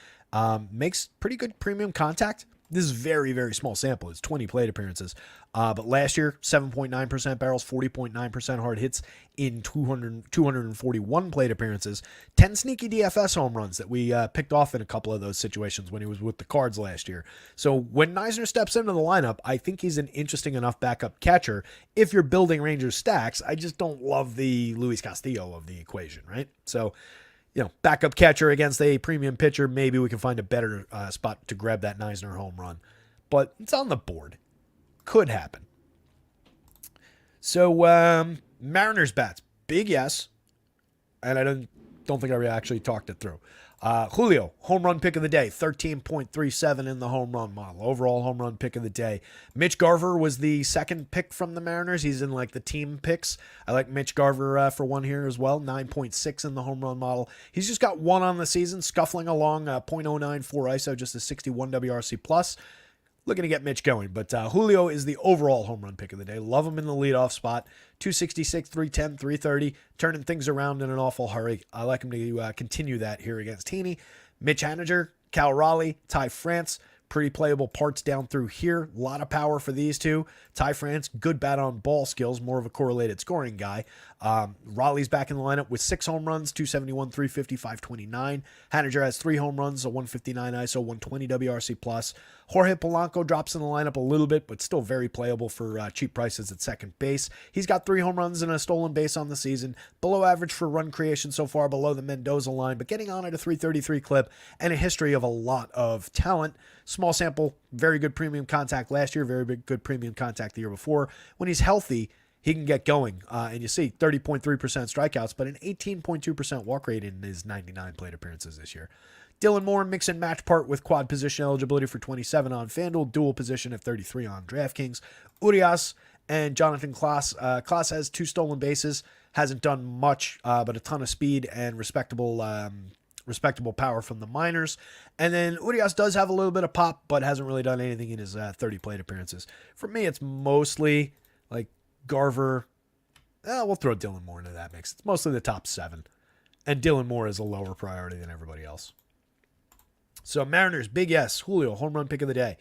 Makes pretty good premium contact. This is very, very small sample. It's 20 plate appearances. But last year, 7.9% barrels, 40.9% hard hits in 241 plate appearances. 10 sneaky DFS home runs that we picked off in a couple of those situations when he was with the Cards last year. So when Neisner steps into the lineup, I think he's an interesting enough backup catcher. If you're building Rangers stacks, I just don't love the Luis Castillo of the equation, right? So, backup catcher against a premium pitcher, maybe we can find a better spot to grab that Neisner home run. But it's on the board. Could happen. So, Mariners bats. Big yes. And I don't think I actually talked it through. Julio, home run pick of the day, 13.37 in the home run model. Overall home run pick of the day. Mitch Garver was the second pick from the Mariners. He's in the team picks. I like Mitch Garver for one here as well, 9.6 in the home run model. He's just got 1 on the season, scuffling along, .094 ISO, just a 61 WRC plus. Looking to get Mitch going, but Julio is the overall home run pick of the day. Love him in the leadoff spot. 266, 310, 330, turning things around in an awful hurry. I like him to continue that here against Heaney. Mitch Haniger, Cal Raleigh, Ty France, pretty playable parts down through here. A lot of power for these two. Ty France, good bat on ball skills, more of a correlated scoring guy. Raleigh's back in the lineup with 6 home runs, 271, 350, 529. Haniger has 3 home runs, a 159 ISO, 120 WRC plus. Jorge Polanco drops in the lineup a little bit, but still very playable for cheap prices at second base. He's got 3 home runs and a stolen base on the season. Below average for run creation so far, below the Mendoza line, but getting on at a 333 clip and a history of a lot of talent. Small sample, very good premium contact last year, very good premium contact the year before. When he's healthy, he can get going. And you see 30.3% strikeouts, but an 18.2% walk rate in his 99 plate appearances this year. Dylan Moore, mix and match part with quad position eligibility for 27 on FanDuel, dual position at 33 on DraftKings. Urias and Jonathan Klaas. Klaas has 2 stolen bases, hasn't done much, but a ton of speed and respectable power from the minors. And then Urias does have a little bit of pop, but hasn't really done anything in his 30 plate appearances. For me, it's mostly like Garver. We'll throw Dylan Moore into that mix. It's mostly the top 7. And Dylan Moore is a lower priority than everybody else. So Mariners, big yes. Julio, home run pick of the day.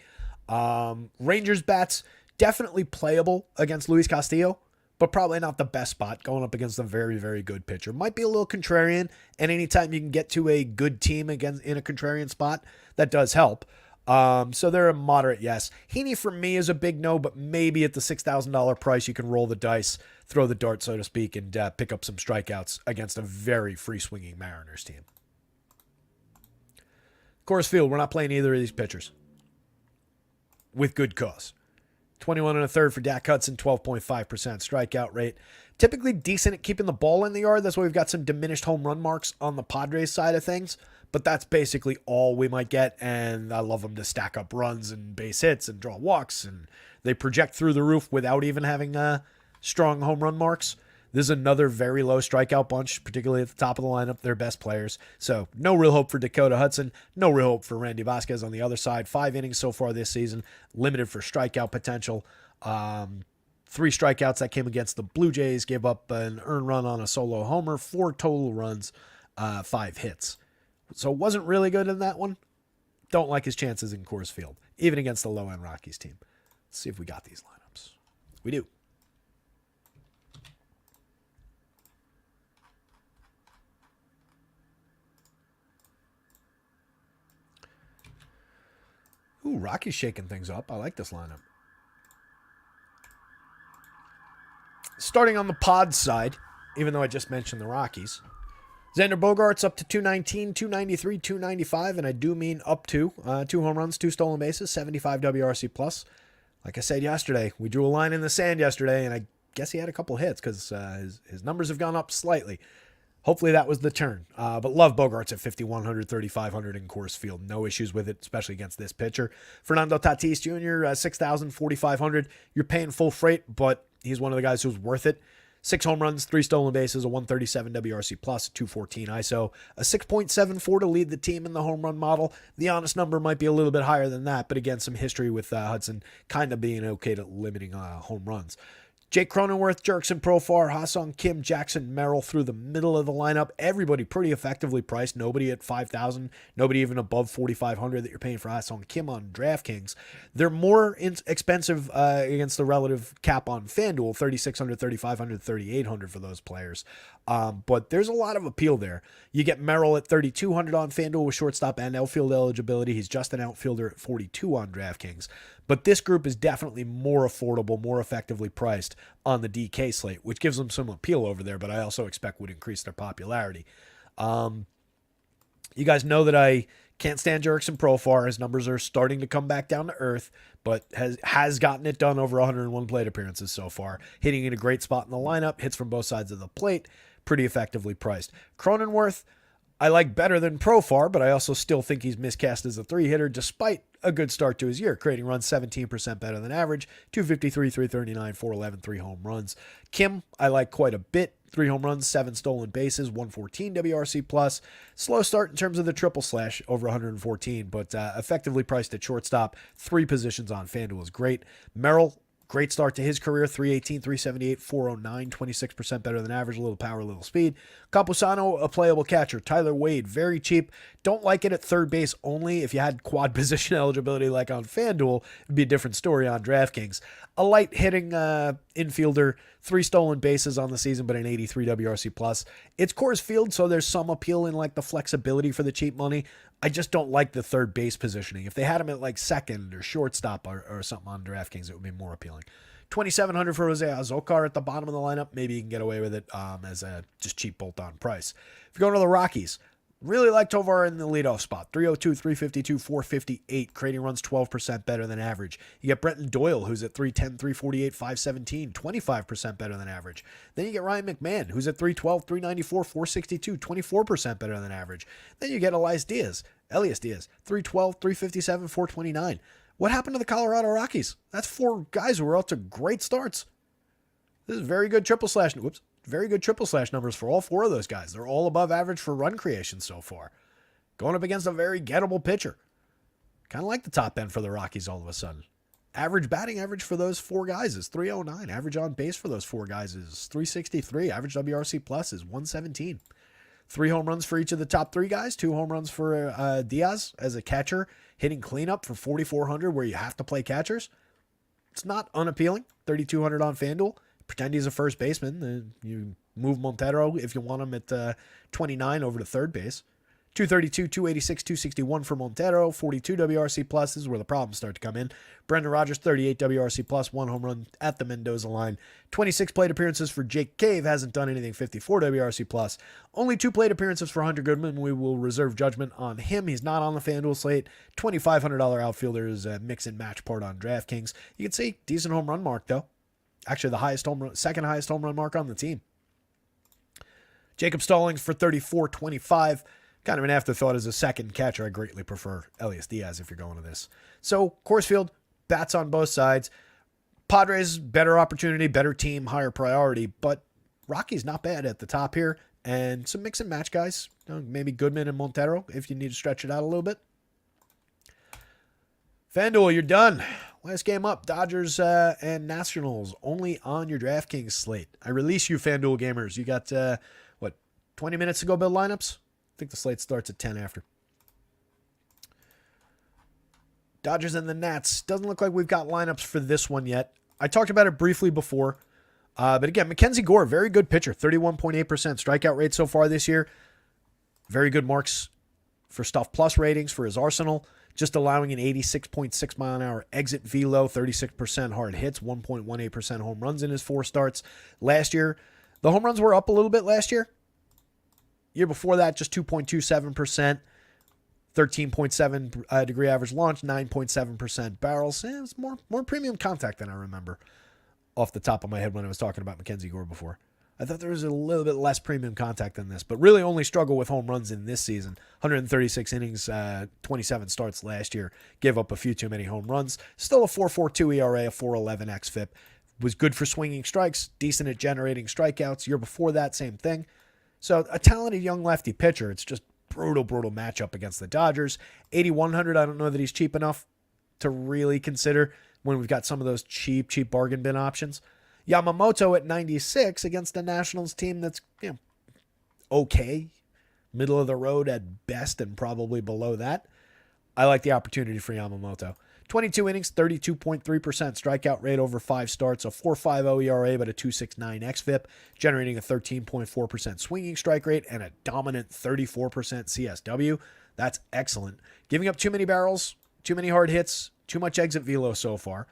Rangers bats, definitely playable against Luis Castillo, but probably not the best spot going up against a very, very good pitcher. Might be a little contrarian, and anytime you can get to a good team against in a contrarian spot, that does help. So they're a moderate yes. Heaney for me is a big no, but maybe at the $6,000 price, you can roll the dice, throw the dart, so to speak, and pick up some strikeouts against a very free-swinging Mariners team. Coors Field, we're not playing either of these pitchers with good cause. 21 and a third for Dak Hudson, 12.5% strikeout rate. Typically decent at keeping the ball in the yard. That's why we've got some diminished home run marks on the Padres side of things. But that's basically all we might get. And I love them to stack up runs and base hits and draw walks. And they project through the roof without even having strong home run marks. This is another very low strikeout bunch, particularly at the top of the lineup, their best players. So no real hope for Dakota Hudson. No real hope for Randy Vasquez on the other side. 5 innings so far this season, limited for strikeout potential. 3 strikeouts that came against the Blue Jays, gave up an earned run on a solo homer, 4 total runs, 5 hits. So it wasn't really good in that one. Don't like his chances in Coors Field, even against the low-end Rockies team. Let's see if we got these lineups. We do. Ooh, Rocky's shaking things up. I like this lineup. Starting on the Pod side, even though I just mentioned the Rockies, Xander Bogaerts up to 219, 293, 295, and I do mean up to 2 home runs, 2 stolen bases, 75 WRC plus. Like I said yesterday, we drew a line in the sand yesterday, and I guess he had a couple hits because his numbers have gone up slightly. Hopefully that was the turn. But love Bogaerts at 5,100, 3,500 in Coors Field. No issues with it, especially against this pitcher. Fernando Tatis Jr., 6,000, 4,500. You're paying full freight, but he's one of the guys who's worth it. 6 home runs, 3 stolen bases, a 137 WRC plus, 214 ISO, a 6.74 to lead the team in the home run model. The honest number might be a little bit higher than that, but again, some history with Hudson kind of being okay to limiting home runs. Jake Cronenworth, Jurickson Profar, Ha-Seong Kim, Jackson Merrill through the middle of the lineup. Everybody pretty effectively priced. Nobody at 5,000. Nobody even above 4,500 that you're paying for Ha-Seong Kim on DraftKings. They're more expensive against the relative cap on FanDuel, 3,600, 3,500, 3,800 for those players. But there's a lot of appeal there. You get Merrill at 3,200 on FanDuel with shortstop and outfield eligibility. He's just an outfielder at 42 on DraftKings. But this group is definitely more affordable, more effectively priced on the DK slate, which gives them some appeal over there, but I also expect would increase their popularity. You guys know that I can't stand Jurickson Profar. His numbers are starting to come back down to earth, but has gotten it done over 101 plate appearances so far. Hitting in a great spot in the lineup, hits from both sides of the plate, pretty effectively priced. Cronenworth, I like better than Profar, but I also still think he's miscast as a 3-hitter despite a good start to his year, creating runs 17% better than average, 253, 339, 411, 3 home runs. Kim, I like quite a bit. 3 home runs, 7 stolen bases, 114 WRC plus. Slow start in terms of the triple slash, over 114, but effectively priced at shortstop. 3 positions on FanDuel is great. Merrill, great start to his career, 318, 378, 409, 26% better than average, a little power, a little speed. Campusano, a playable catcher. Tyler Wade, very cheap. Don't like it at third base only. If you had quad position eligibility like on FanDuel, it'd be a different story on DraftKings. A light hitting infielder, 3 stolen bases on the season, but an 83 WRC plus. It's Coors Field, so there's some appeal in like the flexibility for the cheap money. I just don't like the third base positioning. If they had him at like second or shortstop or something on DraftKings, it would be more appealing. 2,700 for Jose Azocar at the bottom of the lineup. Maybe you can get away with it as a just cheap bolt-on price. If you're going to the Rockies, really like Tovar in the leadoff spot. 302, 352, 458, creating runs 12% better than average. You get Brenton Doyle, who's at 310, 348, 517, 25% better than average. Then you get Ryan McMahon, who's at 312, 394, 462, 24% better than average. Then you get Elias Diaz, 312, 357, 429. What happened to the Colorado Rockies? That's 4 guys who were out to great starts. This is very good triple slash numbers for all 4 of those guys. They're all above average for run creation so far. Going up against a very gettable pitcher. Kind of like the top end for the Rockies all of a sudden. Average batting average for those 4 guys is 309. Average on base for those 4 guys is 363. Average WRC plus is 117. 3 home runs for each of the top 3 guys. 2 home runs for Diaz as a catcher, hitting cleanup for 4,400 where you have to play catchers. It's not unappealing. 3,200 on FanDuel. Pretend he's a first baseman. You move Montero if you want him at 29 over to third base. 232, 286, 261 for Montero, 42 WRC plus. This is where the problems start to come in. Brendan Rodgers, 38 WRC plus, 1 home run at the Mendoza line. 26 plate appearances for Jake Cave, hasn't done anything, 54 WRC plus. Only 2 plate appearances for Hunter Goodman. We will reserve judgment on him. He's not on the FanDuel slate. $2,500 outfielder is a mix and match part on DraftKings. You can see decent home run mark though. Actually, the second highest home run mark on the team. Jacob Stallings for 34-25. Kind of an afterthought as a second catcher. I greatly prefer Elias Diaz if you're going to this. So, Coors Field, bats on both sides. Padres, better opportunity, better team, higher priority. But Rocky's not bad at the top here. And some mix and match guys. Maybe Goodman and Montero if you need to stretch it out a little bit. FanDuel, you're done. Last game up, Dodgers and Nationals, only on your DraftKings slate. I release you, FanDuel gamers. You got, 20 minutes to go build lineups? I think the slate starts at 10 after. Dodgers and the Nats. Doesn't look like we've got lineups for this one yet. I talked about it briefly before. But again, Mackenzie Gore, very good pitcher. 31.8% strikeout rate so far this year. Very good marks for Stuff Plus ratings for his arsenal. Just allowing an 86.6 mile an hour exit velo, 36% hard hits, 1.18% home runs in his 4 starts. Last year, the home runs were up a little bit last year. Year before that, just 2.27%, 13.7 degree average launch, 9.7% barrels. It was more premium contact than I remember off the top of my head when I was talking about Mackenzie Gore before. I thought there was a little bit less premium contact than this, but really only struggled with home runs in this season. 136 innings, 27 starts last year. Gave up a few too many home runs. Still a 4.42 ERA, a 4.11 xFIP. Was good for swinging strikes, decent at generating strikeouts. Year before that, same thing. So a talented young lefty pitcher. It's just brutal matchup against the Dodgers. 8,100, I don't know that he's cheap enough to really consider when we've got some of those cheap bargain bin options. Yamamoto at 96 against the Nationals team that's, okay. Middle of the road at best and probably below that. I like the opportunity for Yamamoto. 22 innings, 32.3% strikeout rate over 5 starts, a 4.50 ERA, but a 2.69 xFIP, generating a 13.4% swinging strike rate and a dominant 34% CSW. That's excellent. Giving up too many barrels, too many hard hits, too much exit velo so far.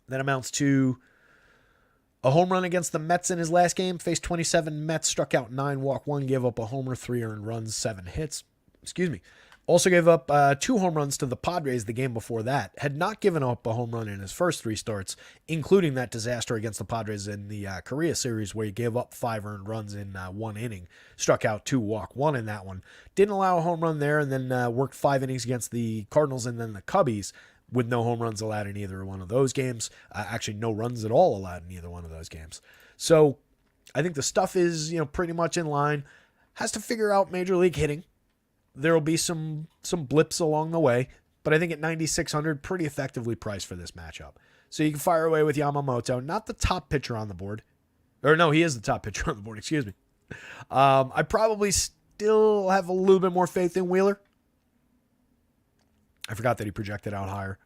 That amounts to a home run against the Mets in his last game. Faced 27 Mets, struck out 9, walked 1, gave up a homer, 3 earned runs, 7 hits. Also gave up 2 home runs to the Padres the game before that. Had not given up a home run in his first 3 starts, including that disaster against the Padres in the Korea series where he gave up 5 earned runs in 1 inning. Struck out 2, walked 1 in that one. Didn't allow a home run there, and then worked 5 innings against the Cardinals and then the Cubbies with no home runs allowed in either one of those games. Actually, no runs at all allowed in either one of those games. So I think the stuff is pretty much in line. Has to figure out Major League hitting. There will be some blips along the way, but I think at 9,600, pretty effectively priced for this matchup. So you can fire away with Yamamoto, not the top pitcher on the board. Or no, he is the top pitcher on the board, excuse me. I probably still have a little bit more faith in Wheeler. I forgot that he projected out higher.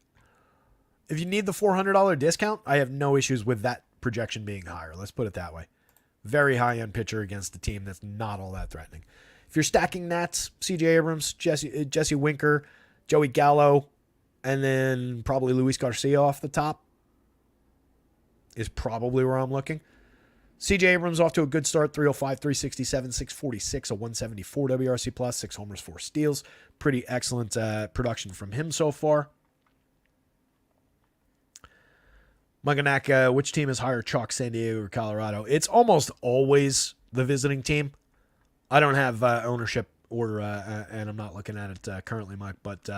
If you need the $400 discount, I have no issues with that projection being higher. Let's put it that way. Very high-end pitcher against a team that's not all that threatening. If you're stacking Nats, C.J. Abrams, Jesse Winker, Joey Gallo, and then probably Luis Garcia off the top is probably where I'm looking. C.J. Abrams off to a good start, 305, 367, 646, a 174 WRC plus, 6 homers, 4 steals. Pretty excellent production from him so far. Munganaka, which team is higher, Chalk, San Diego, or Colorado? It's almost always the visiting team. I don't have ownership order, and I'm not looking at it currently, Mike, but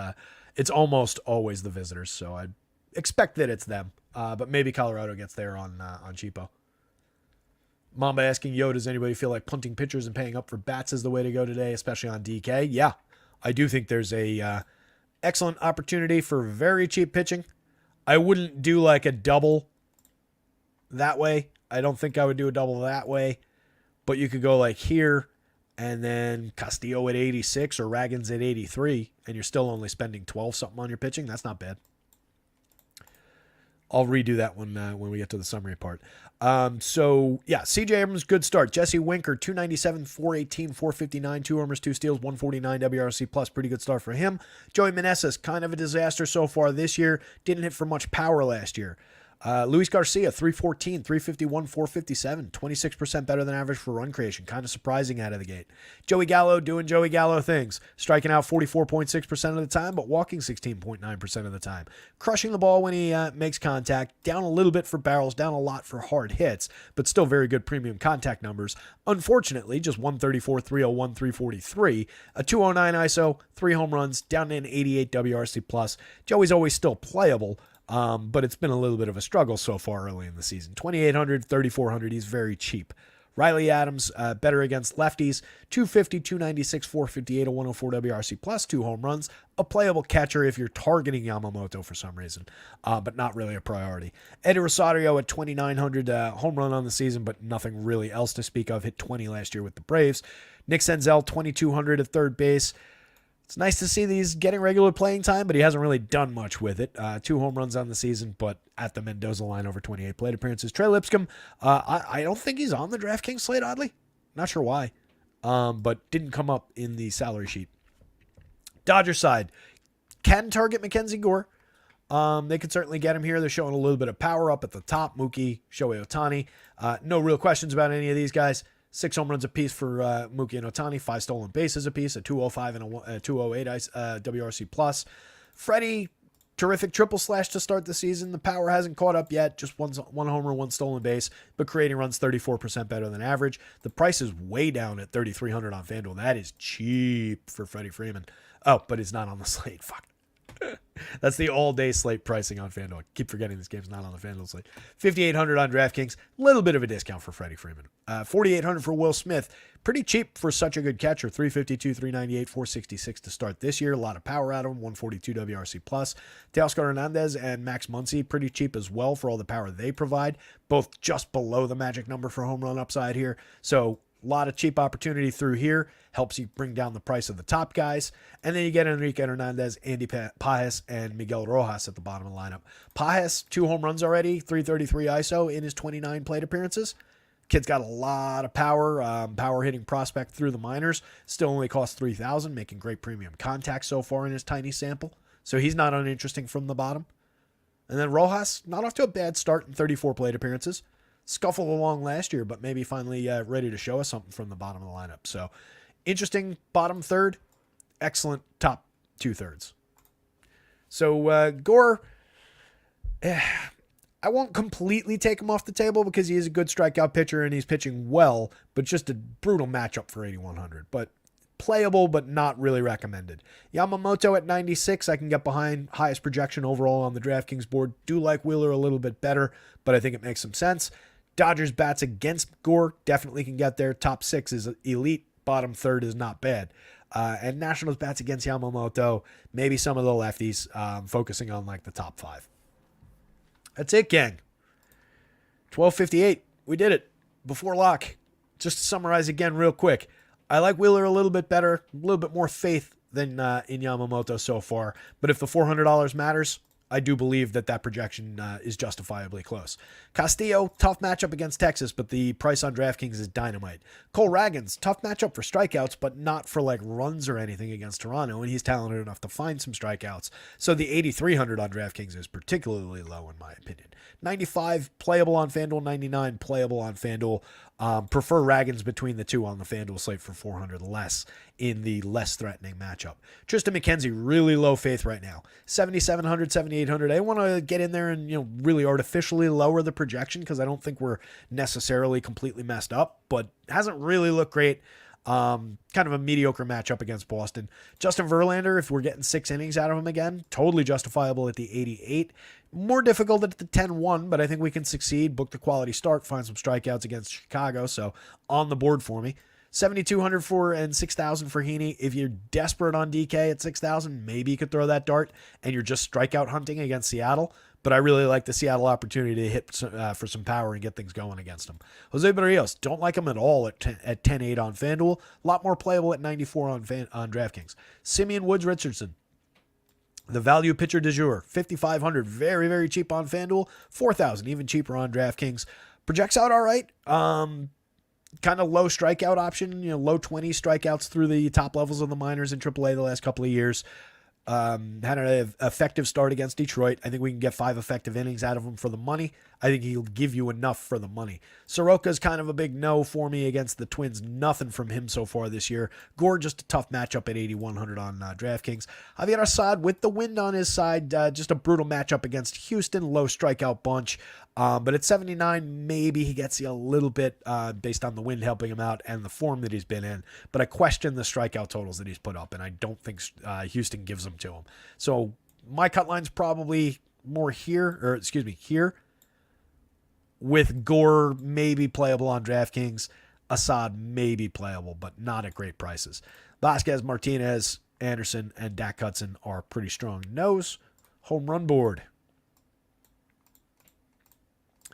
it's almost always the visitors, so I expect that it's them. But maybe Colorado gets there on cheapo. Mamba asking, does anybody feel like punting pitchers and paying up for bats is the way to go today, especially on DK? Yeah, I do think there's a excellent opportunity for very cheap pitching. I wouldn't do like a double that way. I don't think I would do a double that way, but you could go like here and then Castillo at 86 or Raggins at 83, and you're still only spending 12 something on your pitching. That's not bad. I'll redo that one when we get to the summary part. CJ Abrams, good start. Jesse Winker, 297, 418, 459, 2 homers, 2 steals, 149 WRC plus. Pretty good start for him. Joey Meneses, kind of a disaster so far this year. Didn't hit for much power last year. Luis Garcia, 314, 351, 457, 26% better than average for run creation. Kind of surprising out of the gate. Joey Gallo doing Joey Gallo things. Striking out 44.6% of the time, but walking 16.9% of the time. Crushing the ball when he makes contact. Down a little bit for barrels, down a lot for hard hits, but still very good premium contact numbers. Unfortunately, just 134, 301, 343, a 209 ISO, 3 home runs, down to an 88 WRC plus. Joey's always still playable, but it's been a little bit of a struggle so far early in the season. 2,800, 3,400, he's very cheap. Riley Adams, better against lefties. 250, 296, 458, a 104 WRC plus, 2 home runs. A playable catcher if you're targeting Yamamoto for some reason, but not really a priority. Eddie Rosario at 2,900, home run on the season, but nothing really else to speak of. Hit 20 last year with the Braves. Nick Senzel, 2,200 at third base. It's nice to see these getting regular playing time, but he hasn't really done much with it. 2 home runs on the season, but at the Mendoza line over 28 plate appearances. Trey Lipscomb, I don't think he's on the DraftKings slate, oddly. Not sure why, but didn't come up in the salary sheet. Dodgers side, can target Mackenzie Gore. They could certainly get him here. They're showing a little bit of power up at the top. Mookie, Shohei Ohtani. No real questions about any of these guys. 6 home runs apiece for Mookie and Ohtani, 5 stolen bases apiece, a 205 and a 208 WRC plus. Freddie, terrific triple slash to start the season. The power hasn't caught up yet. Just one homer, 1 stolen base, but creating runs 34% better than average. The price is way down at $3,300 on FanDuel. That is cheap for Freddie Freeman. Oh, but he's not on the slate. Fuck. That's the all-day slate pricing on FanDuel. I keep forgetting this game's not on the FanDuel slate. $5,800 on DraftKings. A little bit of a discount for Freddie Freeman. $4,800 for Will Smith. Pretty cheap for such a good catcher. $352, $398, $466 to start this year. A lot of power out of him. $142 WRC plus. Teoscar Hernandez and Max Muncy, pretty cheap as well for all the power they provide. Both just below the magic number for home run upside here. So a lot of cheap opportunity through here. Helps you bring down the price of the top guys. And then you get Enrique Hernandez, Andy Pajes, and Miguel Rojas at the bottom of the lineup. Pajes, 2 home runs already, 333 ISO in his 29 plate appearances. Kid's got a lot of power, power hitting prospect through the minors. Still only costs $3,000, making great premium contact so far in his tiny sample. So he's not uninteresting from the bottom. And then Rojas, not off to a bad start in 34 plate appearances. Scuffled along last year, but maybe finally ready to show us something from the bottom of the lineup. So interesting bottom third, excellent top 2/3. So Gore, I won't completely take him off the table because he is a good strikeout pitcher and he's pitching well, but just a brutal matchup for 8,100. But playable, but not really recommended. Yamamoto at 96, I can get behind. Highest projection overall on the DraftKings board. Do like Wheeler a little bit better, but I think it makes some sense. Dodgers bats against Gore, definitely can get there. Top 6 is elite. Bottom third is not bad. And Nationals bats against Yamamoto, maybe some of the lefties, focusing on like the top 5. That's it, gang. 12:58. We did it before lock. Just to summarize again real quick. I like Wheeler a little bit better, a little bit more faith than in Yamamoto so far. But if the $400 matters, I do believe that projection is justifiably close. Castillo, tough matchup against Texas, but the price on DraftKings is dynamite. Cole Ragans, tough matchup for strikeouts, but not for like runs or anything against Toronto, and he's talented enough to find some strikeouts. So the 8,300 on DraftKings is particularly low in my opinion. 95 playable on FanDuel, 99 playable on FanDuel. Prefer Ragans between the two on the FanDuel slate for 400 less in the less threatening matchup. Tristan McKenzie, really low faith right now. 7,700, 7,800. I want to get in there and really artificially lower the projection because I don't think we're necessarily completely messed up, but hasn't really looked great. Kind of a mediocre matchup against Boston. Justin Verlander, if we're getting 6 innings out of him again, totally justifiable at the 88. More difficult at the 10-1, but I think we can succeed, book the quality start, find some strikeouts against Chicago, so on the board for me. 7,200 for and 6,000 for Heaney. If you're desperate on DK at 6,000, maybe you could throw that dart and you're just strikeout hunting against Seattle. But I really like the Seattle opportunity to hit for some power and get things going against them. Jose Barrios, don't like him at all at 10-8 on FanDuel. A lot more playable at 94 on DraftKings. Simeon Woods Richardson. The value pitcher du jour, 5,500, very, very cheap on FanDuel, 4,000, even cheaper on DraftKings. Projects out all right. Kind of low strikeout option, low 20 strikeouts through the top levels of the minors in AAA the last couple of years. Had an effective start against Detroit. I think we can get 5 effective innings out of him for the money. I think he'll give you enough for the money. Soroka's kind of a big no for me against the Twins. Nothing from him so far this year. Gore, just a tough matchup at 8,100 on DraftKings. Javier Assad with the wind on his side. Just a brutal matchup against Houston. Low strikeout bunch. But at 79, maybe he gets you a little bit based on the wind helping him out and the form that he's been in. But I question the strikeout totals that he's put up, and I don't think Houston gives them to him. So my cut line's probably more here, with Gore maybe playable on DraftKings. Assad maybe playable, but not at great prices. Vasquez, Martinez, Anderson, and Dak Hudson are pretty strong no's. Home run board.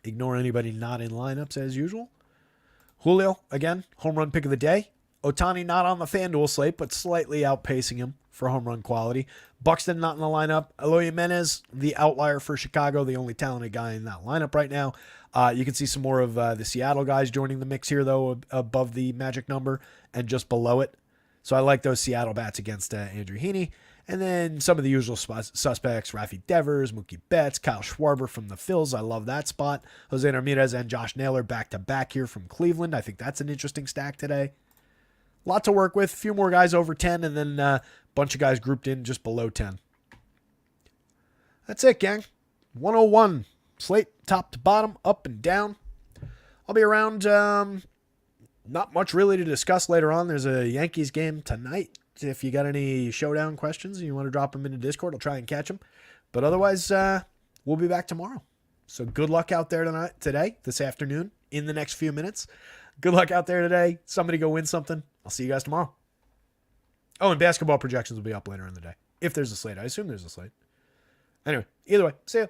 Ignore anybody not in lineups as usual. Julio, again, home run pick of the day. Ohtani not on the FanDuel slate, but slightly outpacing him for home run quality. Buxton not in the lineup. Eloy Jimenez, the outlier for Chicago, the only talented guy in that lineup right now. You can see some more of the Seattle guys joining the mix here, though, above the magic number and just below it. So I like those Seattle bats against Andrew Heaney. And then some of the usual suspects, Rafi Devers, Mookie Betts, Kyle Schwarber from the Phils. I love that spot. Jose Ramirez and Josh Naylor back-to-back here from Cleveland. I think that's an interesting stack today. Lot to work with. A few more guys over 10, and then a bunch of guys grouped in just below 10. That's it, gang. 101. Slate, top to bottom, up and down. I'll be around. Not much really to discuss later on. There's a Yankees game tonight. If you got any showdown questions and you want to drop them into Discord, I'll try and catch them. But otherwise, we'll be back tomorrow. So good luck out there this afternoon, in the next few minutes. Good luck out there today. Somebody go win something. I'll see you guys tomorrow. Oh, and basketball projections will be up later in the day. If there's a slate. I assume there's a slate. Anyway, either way, see ya.